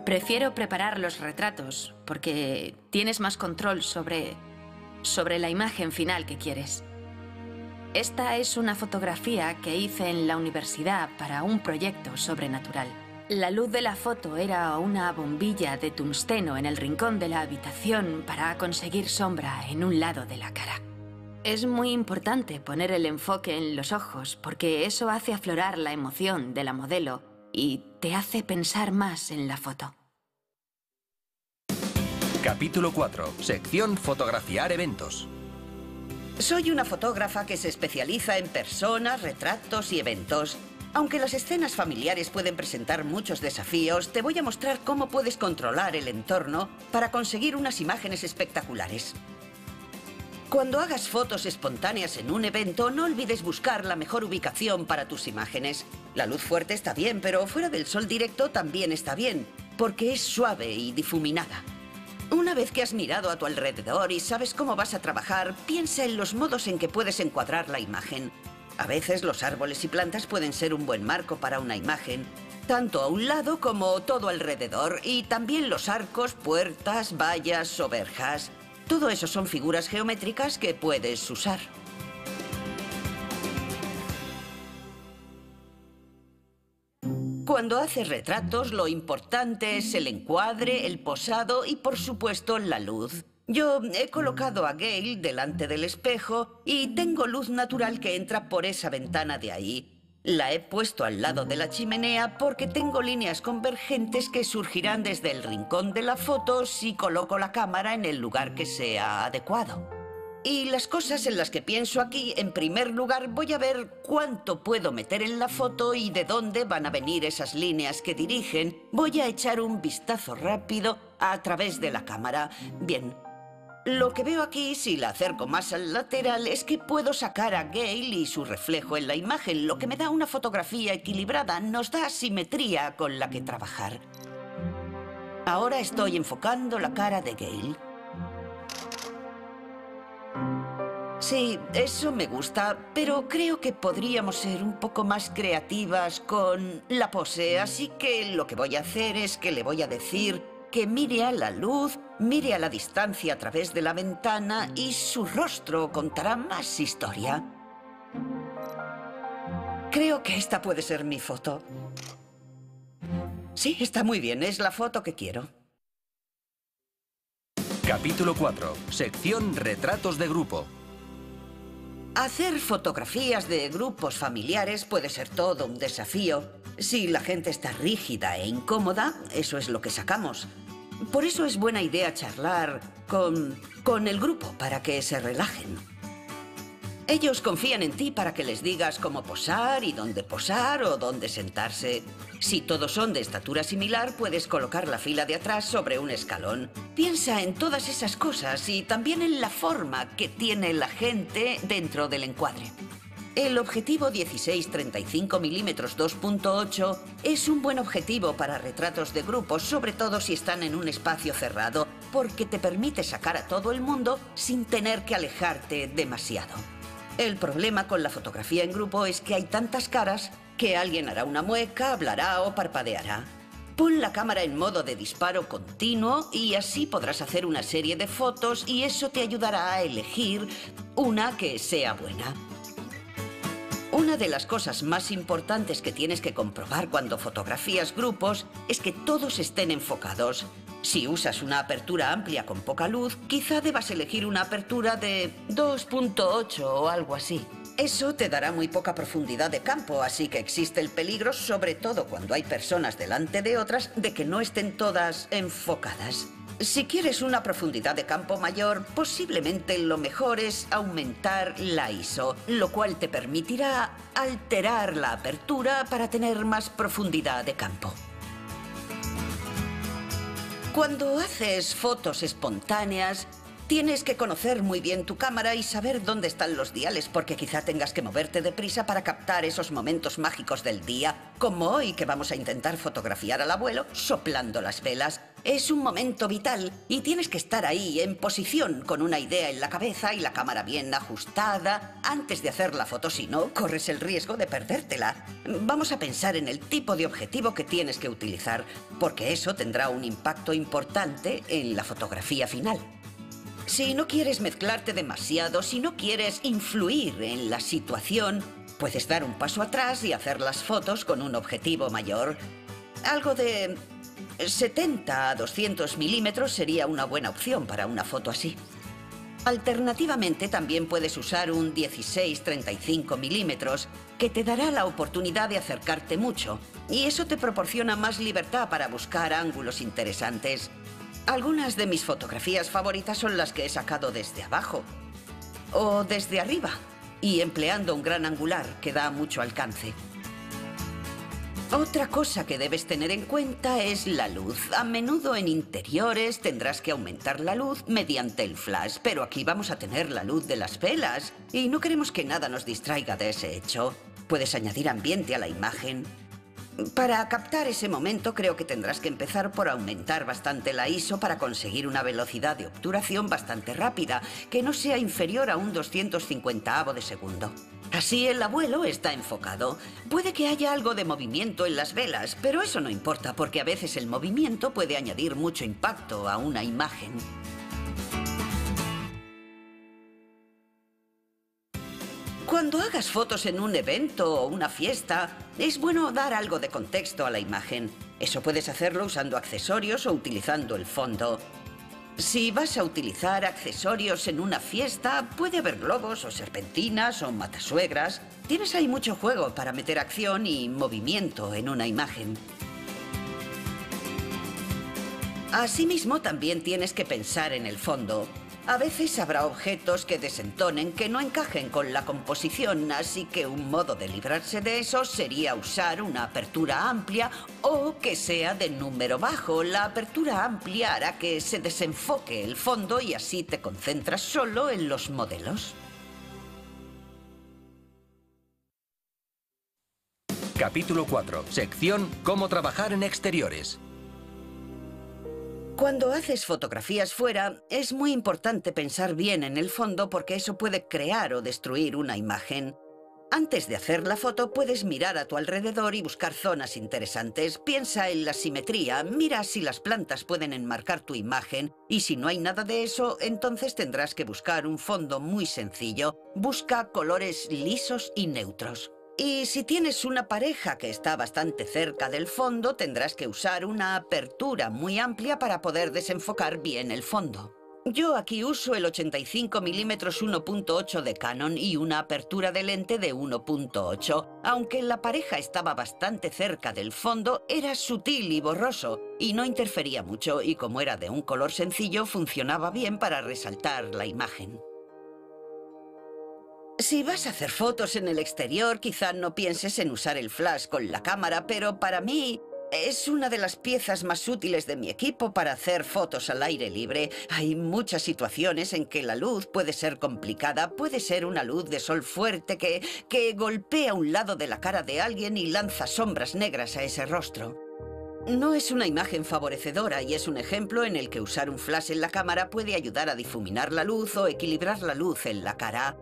Prefiero preparar los retratos porque tienes más control sobre la imagen final que quieres. Esta es una fotografía que hice en la universidad para un proyecto sobrenatural. La luz de la foto era una bombilla de tungsteno en el rincón de la habitación para conseguir sombra en un lado de la cara. Es muy importante poner el enfoque en los ojos porque eso hace aflorar la emoción de la modelo y te hace pensar más en la foto. Capítulo 4. Sección Fotografiar eventos. Soy una fotógrafa que se especializa en personas, retratos y eventos. Aunque las escenas familiares pueden presentar muchos desafíos, te voy a mostrar cómo puedes controlar el entorno para conseguir unas imágenes espectaculares. Cuando hagas fotos espontáneas en un evento, no olvides buscar la mejor ubicación para tus imágenes. La luz fuerte está bien, pero fuera del sol directo también está bien, porque es suave y difuminada. Una vez que has mirado a tu alrededor y sabes cómo vas a trabajar, piensa en los modos en que puedes encuadrar la imagen. A veces los árboles y plantas pueden ser un buen marco para una imagen, tanto a un lado como todo alrededor, y también los arcos, puertas, vallas o verjas. Todo eso son figuras geométricas que puedes usar. Cuando haces retratos, lo importante es el encuadre, el posado y, por supuesto, la luz. Yo he colocado a Gail delante del espejo y tengo luz natural que entra por esa ventana de ahí. La he puesto al lado de la chimenea porque tengo líneas convergentes que surgirán desde el rincón de la foto si coloco la cámara en el lugar que sea adecuado. Y las cosas en las que pienso aquí, en primer lugar, voy a ver cuánto puedo meter en la foto y de dónde van a venir esas líneas que dirigen. Voy a echar un vistazo rápido a través de la cámara. Bien, lo que veo aquí, si la acerco más al lateral, es que puedo sacar a Gail y su reflejo en la imagen, lo que me da una fotografía equilibrada, nos da simetría con la que trabajar. Ahora estoy enfocando la cara de Gail. Sí, eso me gusta, pero creo que podríamos ser un poco más creativas con la pose, así que lo que voy a hacer es que le voy a decir que mire a la luz, mire a la distancia a través de la ventana y su rostro contará más historia. Creo que esta puede ser mi foto. Sí, está muy bien, es la foto que quiero. Capítulo 4. Sección Retratos de grupo. Hacer fotografías de grupos familiares puede ser todo un desafío. Si la gente está rígida e incómoda, eso es lo que sacamos. Por eso es buena idea charlar con el grupo para que se relajen. Ellos confían en ti para que les digas cómo posar y dónde posar o dónde sentarse. Si todos son de estatura similar, puedes colocar la fila de atrás sobre un escalón. Piensa en todas esas cosas y también en la forma que tiene la gente dentro del encuadre. El objetivo 16-35 mm 2.8 es un buen objetivo para retratos de grupos, sobre todo si están en un espacio cerrado, porque te permite sacar a todo el mundo sin tener que alejarte demasiado. El problema con la fotografía en grupo es que hay tantas caras que alguien hará una mueca, hablará o parpadeará. Pon la cámara en modo de disparo continuo y así podrás hacer una serie de fotos y eso te ayudará a elegir una que sea buena. Una de las cosas más importantes que tienes que comprobar cuando fotografías grupos es que todos estén enfocados. Si usas una apertura amplia con poca luz, quizá debas elegir una apertura de 2.8 o algo así. Eso te dará muy poca profundidad de campo, así que existe el peligro, sobre todo cuando hay personas delante de otras, de que no estén todas enfocadas. Si quieres una profundidad de campo mayor, posiblemente lo mejor es aumentar la ISO, lo cual te permitirá alterar la apertura para tener más profundidad de campo. Cuando haces fotos espontáneas, tienes que conocer muy bien tu cámara y saber dónde están los diales, porque quizá tengas que moverte deprisa para captar esos momentos mágicos del día, como hoy que vamos a intentar fotografiar al abuelo soplando las velas. Es un momento vital y tienes que estar ahí en posición con una idea en la cabeza y la cámara bien ajustada antes de hacer la foto, si no, corres el riesgo de perdértela. Vamos a pensar en el tipo de objetivo que tienes que utilizar, porque eso tendrá un impacto importante en la fotografía final. Si no quieres mezclarte demasiado, si no quieres influir en la situación, puedes dar un paso atrás y hacer las fotos con un objetivo mayor. Algo de 70 a 200 milímetros sería una buena opción para una foto así. Alternativamente, también puedes usar un 16-35 milímetros, que te dará la oportunidad de acercarte mucho, y eso te proporciona más libertad para buscar ángulos interesantes. Algunas de mis fotografías favoritas son las que he sacado desde abajo o desde arriba y empleando un gran angular que da mucho alcance. Otra cosa que debes tener en cuenta es la luz. A menudo en interiores tendrás que aumentar la luz mediante el flash, pero aquí vamos a tener la luz de las velas y no queremos que nada nos distraiga de ese hecho. Puedes añadir ambiente a la imagen. Para captar ese momento creo que tendrás que empezar por aumentar bastante la ISO para conseguir una velocidad de obturación bastante rápida, que no sea inferior a un 250avo de segundo. Así el abuelo está enfocado. Puede que haya algo de movimiento en las velas, pero eso no importa porque a veces el movimiento puede añadir mucho impacto a una imagen. Cuando hagas fotos en un evento o una fiesta, es bueno dar algo de contexto a la imagen. Eso puedes hacerlo usando accesorios o utilizando el fondo. Si vas a utilizar accesorios en una fiesta, puede haber globos o serpentinas o matasuegras. Tienes ahí mucho juego para meter acción y movimiento en una imagen. Asimismo, también tienes que pensar en el fondo. A veces habrá objetos que desentonen, que no encajen con la composición, así que un modo de librarse de eso sería usar una apertura amplia o que sea de número bajo. La apertura amplia hará que se desenfoque el fondo y así te concentras solo en los modelos. Capítulo 4. Sección Cómo trabajar en exteriores. Cuando haces fotografías fuera, es muy importante pensar bien en el fondo porque eso puede crear o destruir una imagen. Antes de hacer la foto, puedes mirar a tu alrededor y buscar zonas interesantes. Piensa en la simetría, mira si las plantas pueden enmarcar tu imagen y si no hay nada de eso, entonces tendrás que buscar un fondo muy sencillo. Busca colores lisos y neutros. Y si tienes una pareja que está bastante cerca del fondo, tendrás que usar una apertura muy amplia para poder desenfocar bien el fondo. Yo aquí uso el 85 mm 1.8 de Canon y una apertura de lente de 1.8. Aunque la pareja estaba bastante cerca del fondo, era sutil y borroso y no interfería mucho, y como era de un color sencillo, funcionaba bien para resaltar la imagen. Si vas a hacer fotos en el exterior, quizá no pienses en usar el flash con la cámara, pero para mí es una de las piezas más útiles de mi equipo para hacer fotos al aire libre. Hay muchas situaciones en que la luz puede ser complicada. Puede ser una luz de sol fuerte que golpea un lado de la cara de alguien y lanza sombras negras a ese rostro. No es una imagen favorecedora y es un ejemplo en el que usar un flash en la cámara puede ayudar a difuminar la luz o equilibrar la luz en la cara.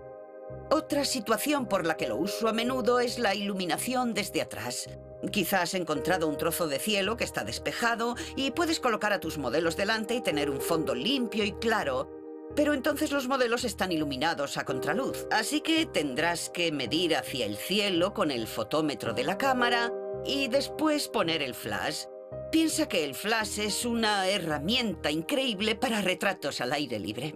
Otra situación por la que lo uso a menudo es la iluminación desde atrás. Quizás has encontrado un trozo de cielo que está despejado y puedes colocar a tus modelos delante y tener un fondo limpio y claro, pero entonces los modelos están iluminados a contraluz, así que tendrás que medir hacia el cielo con el fotómetro de la cámara y después poner el flash. Piensa que el flash es una herramienta increíble para retratos al aire libre.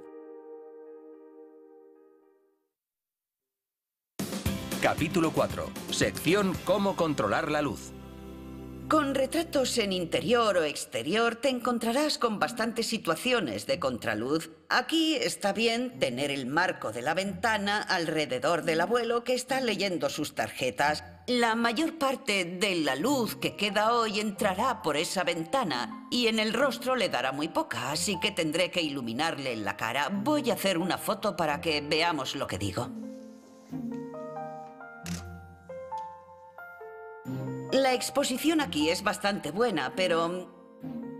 Capítulo 4. Sección Cómo controlar la luz. Con retratos en interior o exterior te encontrarás con bastantes situaciones de contraluz. Aquí está bien tener el marco de la ventana alrededor del abuelo que está leyendo sus tarjetas. La mayor parte de la luz que queda hoy entrará por esa ventana y en el rostro le dará muy poca, así que tendré que iluminarle la cara. Voy a hacer una foto para que veamos lo que digo. La exposición aquí es bastante buena, pero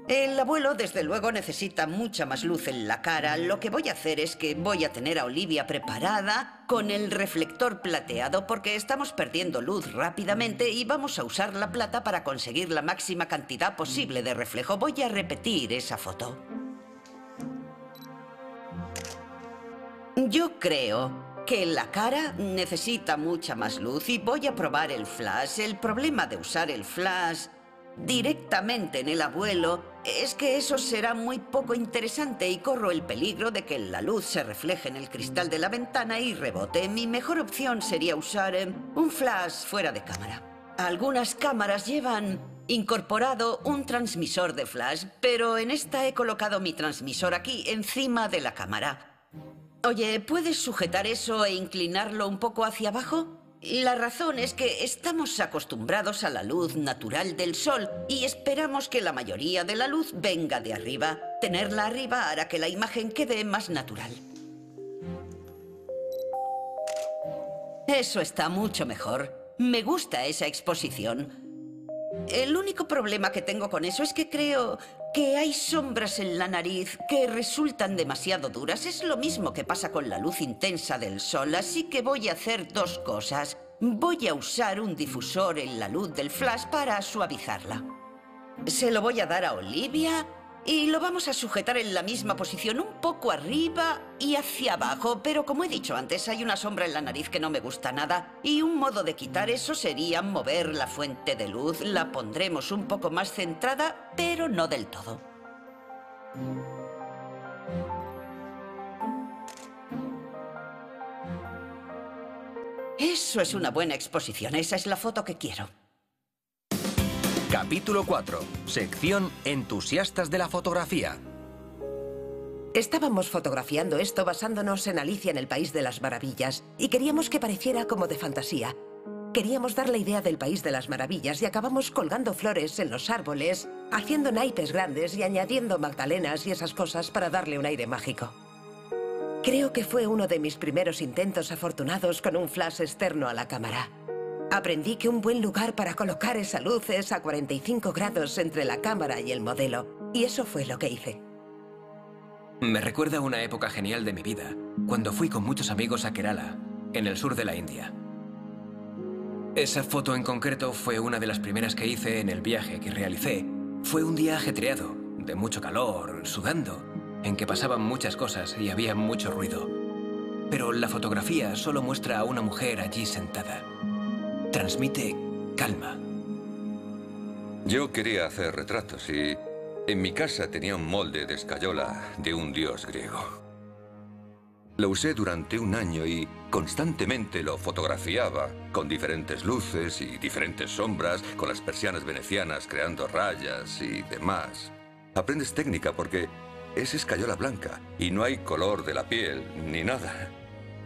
el abuelo desde luego necesita mucha más luz en la cara. Lo que voy a hacer es que voy a tener a Olivia preparada con el reflector plateado porque estamos perdiendo luz rápidamente y vamos a usar la plata para conseguir la máxima cantidad posible de reflejo. Voy a repetir esa foto. Yo creo que la cara necesita mucha más luz y voy a probar el flash. El problema de usar el flash directamente en el abuelo es que eso será muy poco interesante y corro el peligro de que la luz se refleje en el cristal de la ventana y rebote. Mi mejor opción sería usar un flash fuera de cámara. Algunas cámaras llevan incorporado un transmisor de flash, pero en esta he colocado mi transmisor aquí encima de la cámara. Oye, ¿puedes sujetar eso e inclinarlo un poco hacia abajo? La razón es que estamos acostumbrados a la luz natural del sol y esperamos que la mayoría de la luz venga de arriba. Tenerla arriba hará que la imagen quede más natural. Eso está mucho mejor. Me gusta esa exposición. El único problema que tengo con eso es que creo que hay sombras en la nariz que resultan demasiado duras. Es lo mismo que pasa con la luz intensa del sol, así que voy a hacer dos cosas. Voy a usar un difusor en la luz del flash para suavizarla. Se lo voy a dar a Olivia y lo vamos a sujetar en la misma posición, un poco arriba y hacia abajo. Pero como he dicho antes, hay una sombra en la nariz que no me gusta nada. Y un modo de quitar eso sería mover la fuente de luz. La pondremos un poco más centrada, pero no del todo. Eso es una buena exposición. Esa es la foto que quiero. Capítulo 4. Sección Entusiastas de la fotografía. Estábamos fotografiando esto basándonos en Alicia en el País de las Maravillas y queríamos que pareciera como de fantasía. Queríamos dar la idea del País de las Maravillas y acabamos colgando flores en los árboles, haciendo naipes grandes y añadiendo magdalenas y esas cosas para darle un aire mágico. Creo que fue uno de mis primeros intentos afortunados con un flash externo a la cámara. Aprendí que un buen lugar para colocar esa luz es a 45 grados entre la cámara y el modelo, y eso fue lo que hice. Me recuerda a una época genial de mi vida, cuando fui con muchos amigos a Kerala, en el sur de la India. Esa foto en concreto fue una de las primeras que hice en el viaje que realicé. Fue un día ajetreado, de mucho calor, sudando, en que pasaban muchas cosas y había mucho ruido. Pero la fotografía solo muestra a una mujer allí sentada. Transmite calma. Yo quería hacer retratos y en mi casa tenía un molde de escayola de un dios griego. Lo usé durante un año y constantemente lo fotografiaba con diferentes luces y diferentes sombras, con las persianas venecianas creando rayas y demás. Aprendes técnica porque es escayola blanca y no hay color de la piel ni nada.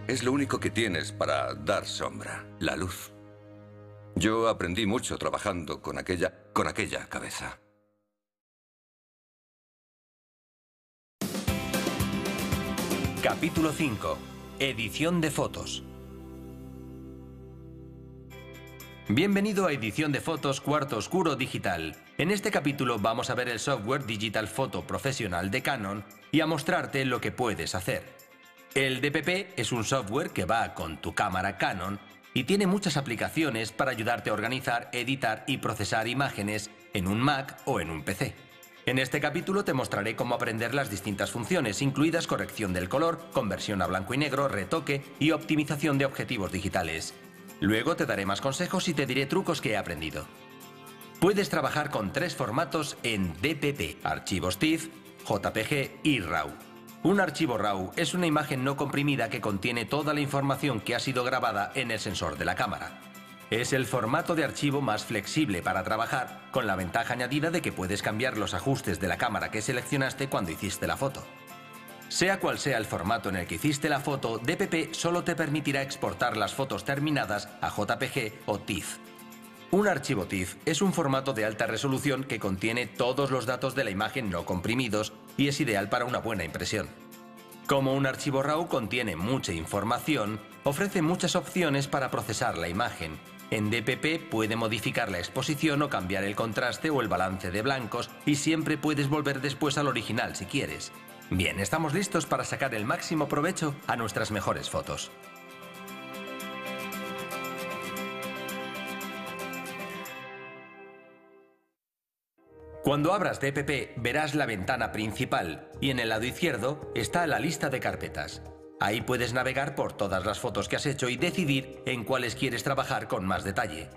Es lo único que tienes para dar sombra, la luz. Yo aprendí mucho trabajando con aquella cabeza. Capítulo 5. Edición de fotos. Bienvenido a Edición de Fotos Cuarto Oscuro Digital. En este capítulo vamos a ver el software Digital Photo Professional de Canon y a mostrarte lo que puedes hacer. El DPP es un software que va con tu cámara Canon y tiene muchas aplicaciones para ayudarte a organizar, editar y procesar imágenes en un Mac o en un PC. En este capítulo te mostraré cómo aprender las distintas funciones, incluidas corrección del color, conversión a blanco y negro, retoque y optimización de objetivos digitales. Luego te daré más consejos y te diré trucos que he aprendido. Puedes trabajar con 3 formatos en DPP: archivos TIFF, JPG y RAW. Un archivo RAW es una imagen no comprimida que contiene toda la información que ha sido grabada en el sensor de la cámara. Es el formato de archivo más flexible para trabajar, con la ventaja añadida de que puedes cambiar los ajustes de la cámara que seleccionaste cuando hiciste la foto. Sea cual sea el formato en el que hiciste la foto, DPP solo te permitirá exportar las fotos terminadas a JPG o TIFF. Un archivo TIFF es un formato de alta resolución que contiene todos los datos de la imagen no comprimidos y es ideal para una buena impresión. Como un archivo RAW contiene mucha información, ofrece muchas opciones para procesar la imagen. En DPP puede modificar la exposición o cambiar el contraste o el balance de blancos y siempre puedes volver después al original si quieres. Bien, estamos listos para sacar el máximo provecho a nuestras mejores fotos. Cuando abras DPP verás la ventana principal y en el lado izquierdo está la lista de carpetas. Ahí puedes navegar por todas las fotos que has hecho y decidir en cuáles quieres trabajar con más detalle.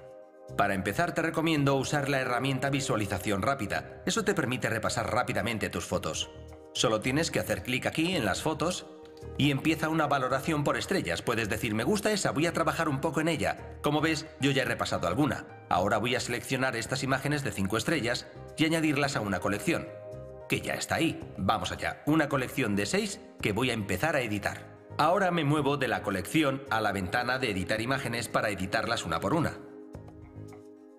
Para empezar te recomiendo usar la herramienta Visualización Rápida. Eso te permite repasar rápidamente tus fotos. Solo tienes que hacer clic aquí en las fotos y empieza una valoración por estrellas. Puedes decir, me gusta esa, voy a trabajar un poco en ella. Como ves, yo ya he repasado alguna. Ahora voy a seleccionar estas imágenes de 5 estrellas y añadirlas a una colección, que ya está ahí. Vamos allá, una colección de 6 que voy a empezar a editar. Ahora me muevo de la colección a la ventana de editar imágenes para editarlas una por una.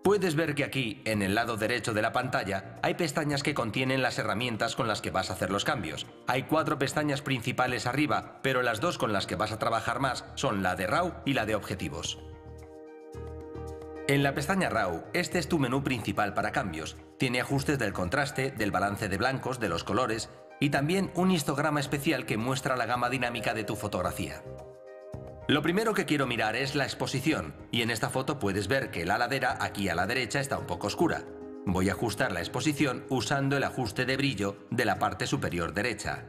Puedes ver que aquí, en el lado derecho de la pantalla, hay pestañas que contienen las herramientas con las que vas a hacer los cambios. Hay 4 pestañas principales arriba, pero las 2 con las que vas a trabajar más son la de RAW y la de objetivos. En la pestaña RAW, este es tu menú principal para cambios. Tiene ajustes del contraste, del balance de blancos, de los colores y también un histograma especial que muestra la gama dinámica de tu fotografía. Lo primero que quiero mirar es la exposición, y en esta foto puedes ver que la ladera aquí a la derecha está un poco oscura. Voy a ajustar la exposición usando el ajuste de brillo de la parte superior derecha.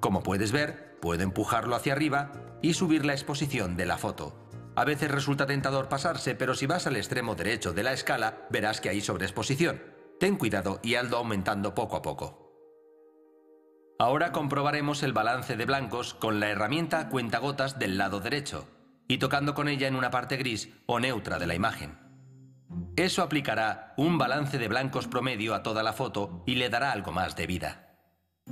Como puedes ver, puedo empujarlo hacia arriba y subir la exposición de la foto. A veces resulta tentador pasarse, pero si vas al extremo derecho de la escala, verás que hay sobreexposición. Ten cuidado y hazlo aumentando poco a poco. Ahora comprobaremos el balance de blancos con la herramienta cuentagotas del lado derecho y tocando con ella en una parte gris o neutra de la imagen. Eso aplicará un balance de blancos promedio a toda la foto y le dará algo más de vida.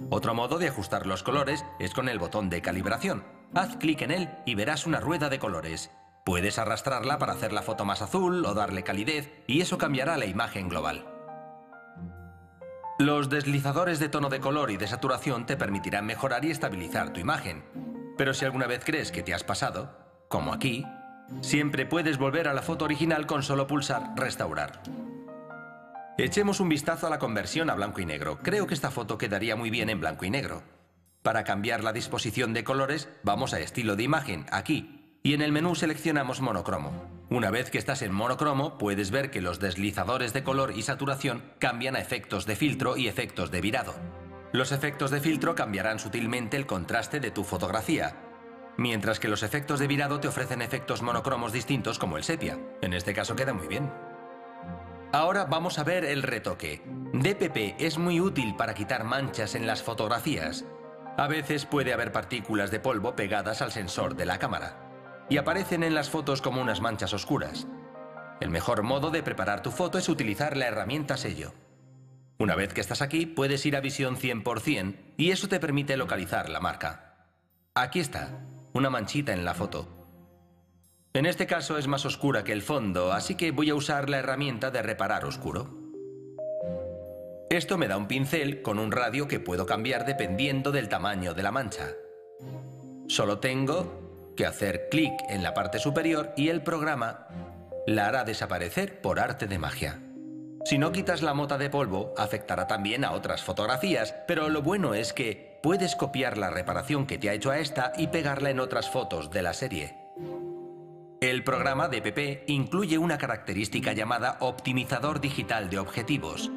Otro modo de ajustar los colores es con el botón de calibración. Haz clic en él y verás una rueda de colores. Puedes arrastrarla para hacer la foto más azul o darle calidez y eso cambiará la imagen global. Los deslizadores de tono de color y de saturación te permitirán mejorar y estabilizar tu imagen. Pero si alguna vez crees que te has pasado, como aquí, siempre puedes volver a la foto original con solo pulsar Restaurar. Echemos un vistazo a la conversión a blanco y negro. Creo que esta foto quedaría muy bien en blanco y negro. Para cambiar la disposición de colores, vamos a Estilo de imagen, aquí, y en el menú seleccionamos monocromo. Una vez que estás en monocromo, puedes ver que los deslizadores de color y saturación cambian a efectos de filtro y efectos de virado. Los efectos de filtro cambiarán sutilmente el contraste de tu fotografía, mientras que los efectos de virado te ofrecen efectos monocromos distintos como el sepia. En este caso queda muy bien. Ahora vamos a ver el retoque. DPP es muy útil para quitar manchas en las fotografías. A veces puede haber partículas de polvo pegadas al sensor de la cámara y aparecen en las fotos como unas manchas oscuras. El mejor modo de preparar tu foto es utilizar la herramienta sello. Una vez que estás aquí, puedes ir a visión 100% y eso te permite localizar la marca. Aquí está, una manchita en la foto. En este caso es más oscura que el fondo, así que voy a usar la herramienta de reparar oscuro. Esto me da un pincel con un radio que puedo cambiar dependiendo del tamaño de la mancha. Solo tengo que hacer clic en la parte superior y el programa la hará desaparecer por arte de magia. Si no quitas la mota de polvo, afectará también a otras fotografías, pero lo bueno es que puedes copiar la reparación que te ha hecho a esta y pegarla en otras fotos de la serie. El programa DPP incluye una característica llamada optimizador digital de objetivos.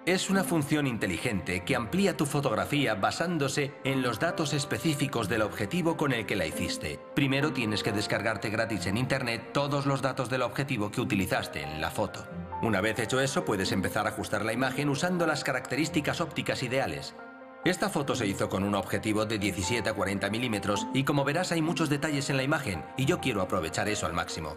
Es una función inteligente que amplía tu fotografía basándose en los datos específicos del objetivo con el que la hiciste. Primero tienes que descargarte gratis en internet todos los datos del objetivo que utilizaste en la foto. Una vez hecho eso, puedes empezar a ajustar la imagen usando las características ópticas ideales. Esta foto se hizo con un objetivo de 17 a 40 milímetros y como verás hay muchos detalles en la imagen y yo quiero aprovechar eso al máximo.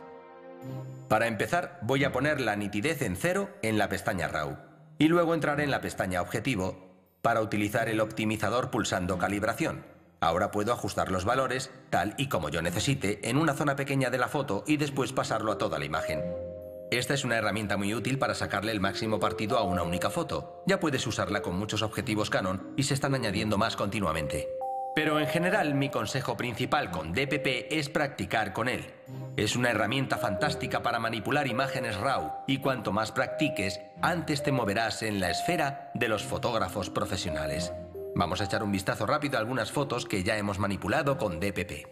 Para empezar, voy a poner la nitidez en 0 en la pestaña RAW. Y luego entraré en la pestaña Objetivo para utilizar el optimizador pulsando Calibración. Ahora puedo ajustar los valores tal y como yo necesite en una zona pequeña de la foto y después pasarlo a toda la imagen. Esta es una herramienta muy útil para sacarle el máximo partido a una única foto. Ya puedes usarla con muchos objetivos Canon y se están añadiendo más continuamente. Pero en general, mi consejo principal con DPP es practicar con él. Es una herramienta fantástica para manipular imágenes RAW y cuanto más practiques, antes te moverás en la esfera de los fotógrafos profesionales. Vamos a echar un vistazo rápido a algunas fotos que ya hemos manipulado con DPP.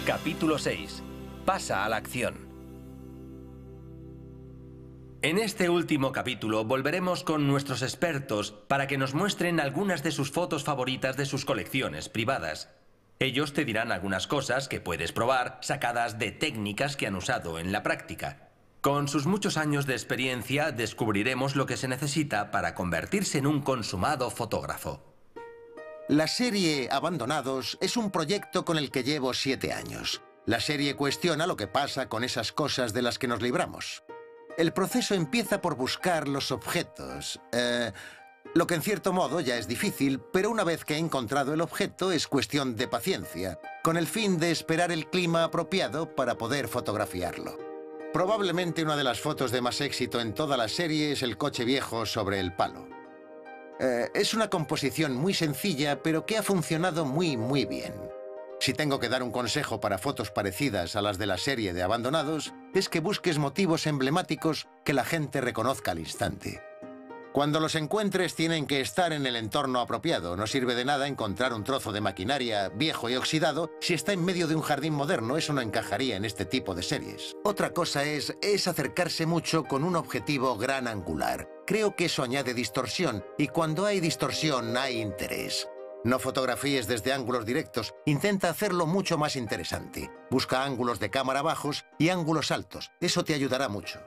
Capítulo 6. Pasa a la acción. En este último capítulo volveremos con nuestros expertos para que nos muestren algunas de sus fotos favoritas de sus colecciones privadas. Ellos te dirán algunas cosas que puedes probar sacadas de técnicas que han usado en la práctica. Con sus muchos años de experiencia descubriremos lo que se necesita para convertirse en un consumado fotógrafo. La serie Abandonados es un proyecto con el que llevo 7 años. La serie cuestiona lo que pasa con esas cosas de las que nos libramos. El proceso empieza por buscar los objetos. Lo que en cierto modo ya es difícil, pero una vez que he encontrado el objeto es cuestión de paciencia, con el fin de esperar el clima apropiado para poder fotografiarlo. Probablemente una de las fotos de más éxito en toda la serie es el coche viejo sobre el palo. Es una composición muy sencilla, pero que ha funcionado muy bien. Si tengo que dar un consejo para fotos parecidas a las de la serie de Abandonados, es que busques motivos emblemáticos que la gente reconozca al instante. Cuando los encuentres tienen que estar en el entorno apropiado. No sirve de nada encontrar un trozo de maquinaria viejo y oxidado si está en medio de un jardín moderno. Eso no encajaría en este tipo de series. Otra cosa es acercarse mucho con un objetivo gran angular. Creo que eso añade distorsión, y cuando hay distorsión hay interés. No fotografíes desde ángulos directos. Intenta hacerlo mucho más interesante. Busca ángulos de cámara bajos y ángulos altos. Eso te ayudará mucho.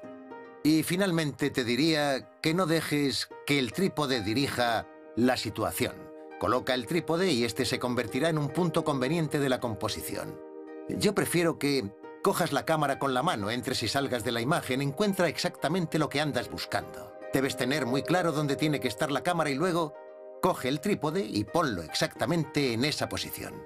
Y finalmente te diría que no dejes que el trípode dirija la situación. Coloca el trípode y este se convertirá en un punto conveniente de la composición. Yo prefiero que cojas la cámara con la mano, entres y salgas de la imagen, encuentra exactamente lo que andas buscando. Debes tener muy claro dónde tiene que estar la cámara y luego coge el trípode y ponlo exactamente en esa posición.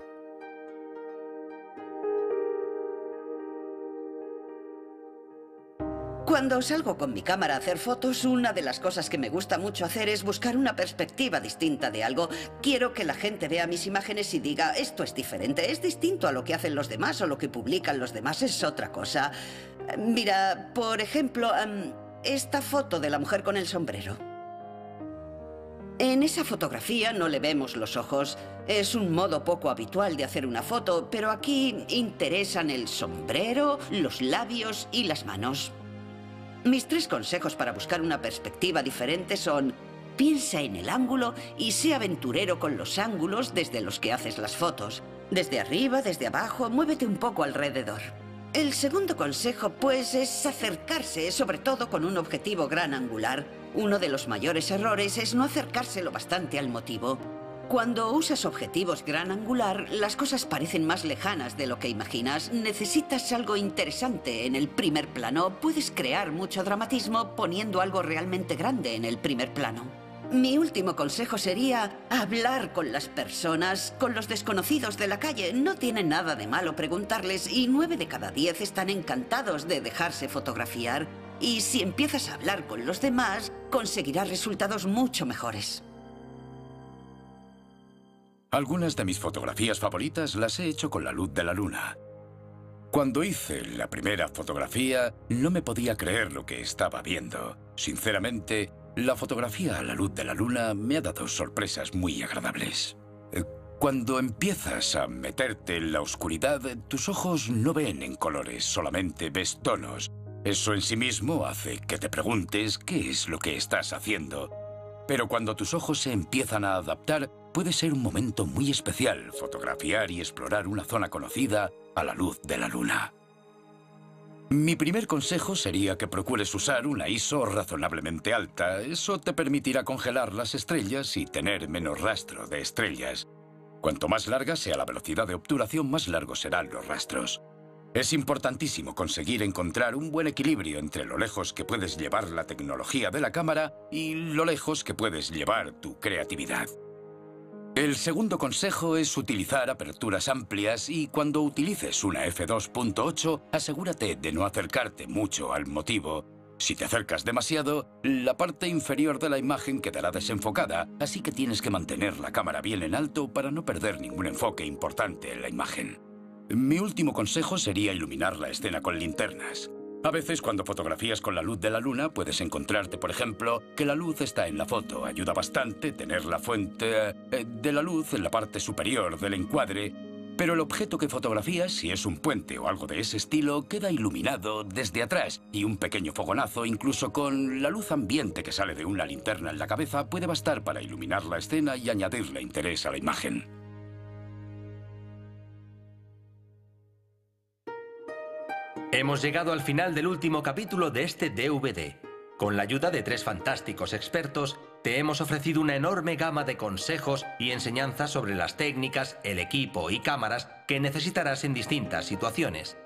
Cuando salgo con mi cámara a hacer fotos, una de las cosas que me gusta mucho hacer es buscar una perspectiva distinta de algo. Quiero que la gente vea mis imágenes y diga, esto es diferente, es distinto a lo que hacen los demás o lo que publican los demás, es otra cosa. Mira, por ejemplo, esta foto de la mujer con el sombrero. En esa fotografía no le vemos los ojos. Es un modo poco habitual de hacer una foto, pero aquí interesan el sombrero, los labios y las manos. Mis 3 consejos para buscar una perspectiva diferente son: piensa en el ángulo y sé aventurero con los ángulos desde los que haces las fotos. Desde arriba, desde abajo, muévete un poco alrededor. El segundo consejo, pues, es acercarse, sobre todo con un objetivo gran angular. Uno de los mayores errores es no acercarse lo bastante al motivo. Cuando usas objetivos gran angular, las cosas parecen más lejanas de lo que imaginas. Necesitas algo interesante en el primer plano. Puedes crear mucho dramatismo poniendo algo realmente grande en el primer plano. Mi último consejo sería hablar con las personas, con los desconocidos de la calle. No tiene nada de malo preguntarles y 9 de cada 10 están encantados de dejarse fotografiar. Y si empiezas a hablar con los demás, conseguirás resultados mucho mejores. Algunas de mis fotografías favoritas las he hecho con la luz de la luna. Cuando hice la primera fotografía, no me podía creer lo que estaba viendo. Sinceramente, la fotografía a la luz de la luna me ha dado sorpresas muy agradables. Cuando empiezas a meterte en la oscuridad, tus ojos no ven en colores, solamente ves tonos. Eso en sí mismo hace que te preguntes qué es lo que estás haciendo. Pero cuando tus ojos se empiezan a adaptar, puede ser un momento muy especial fotografiar y explorar una zona conocida a la luz de la luna. Mi primer consejo sería que procures usar una ISO razonablemente alta. Eso te permitirá congelar las estrellas y tener menos rastro de estrellas. Cuanto más larga sea la velocidad de obturación, más largos serán los rastros. Es importantísimo conseguir encontrar un buen equilibrio entre lo lejos que puedes llevar la tecnología de la cámara y lo lejos que puedes llevar tu creatividad. El segundo consejo es utilizar aperturas amplias y cuando utilices una f2.8, asegúrate de no acercarte mucho al motivo. Si te acercas demasiado, la parte inferior de la imagen quedará desenfocada, así que tienes que mantener la cámara bien en alto para no perder ningún enfoque importante en la imagen. Mi último consejo sería iluminar la escena con linternas. A veces cuando fotografías con la luz de la luna puedes encontrarte, por ejemplo, que la luz está en la foto. Ayuda bastante tener la fuente de la luz en la parte superior del encuadre, pero el objeto que fotografías, si es un puente o algo de ese estilo, queda iluminado desde atrás y un pequeño fogonazo, incluso con la luz ambiente que sale de una linterna en la cabeza, puede bastar para iluminar la escena y añadirle interés a la imagen. Hemos llegado al final del último capítulo de este DVD. Con la ayuda de 3 fantásticos expertos, te hemos ofrecido una enorme gama de consejos y enseñanzas sobre las técnicas, el equipo y cámaras que necesitarás en distintas situaciones.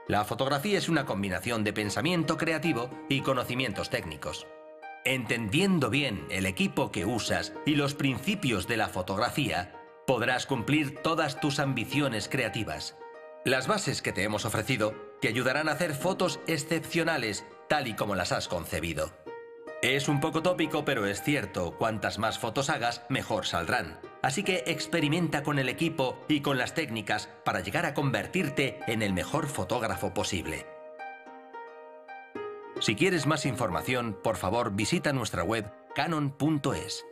La fotografía es una combinación de pensamiento creativo y conocimientos técnicos. Entendiendo bien el equipo que usas y los principios de la fotografía, podrás cumplir todas tus ambiciones creativas. Las bases que te hemos ofrecido te ayudarán a hacer fotos excepcionales, tal y como las has concebido. Es un poco tópico, pero es cierto, cuantas más fotos hagas, mejor saldrán. Así que experimenta con el equipo y con las técnicas para llegar a convertirte en el mejor fotógrafo posible. Si quieres más información, por favor visita nuestra web canon.es.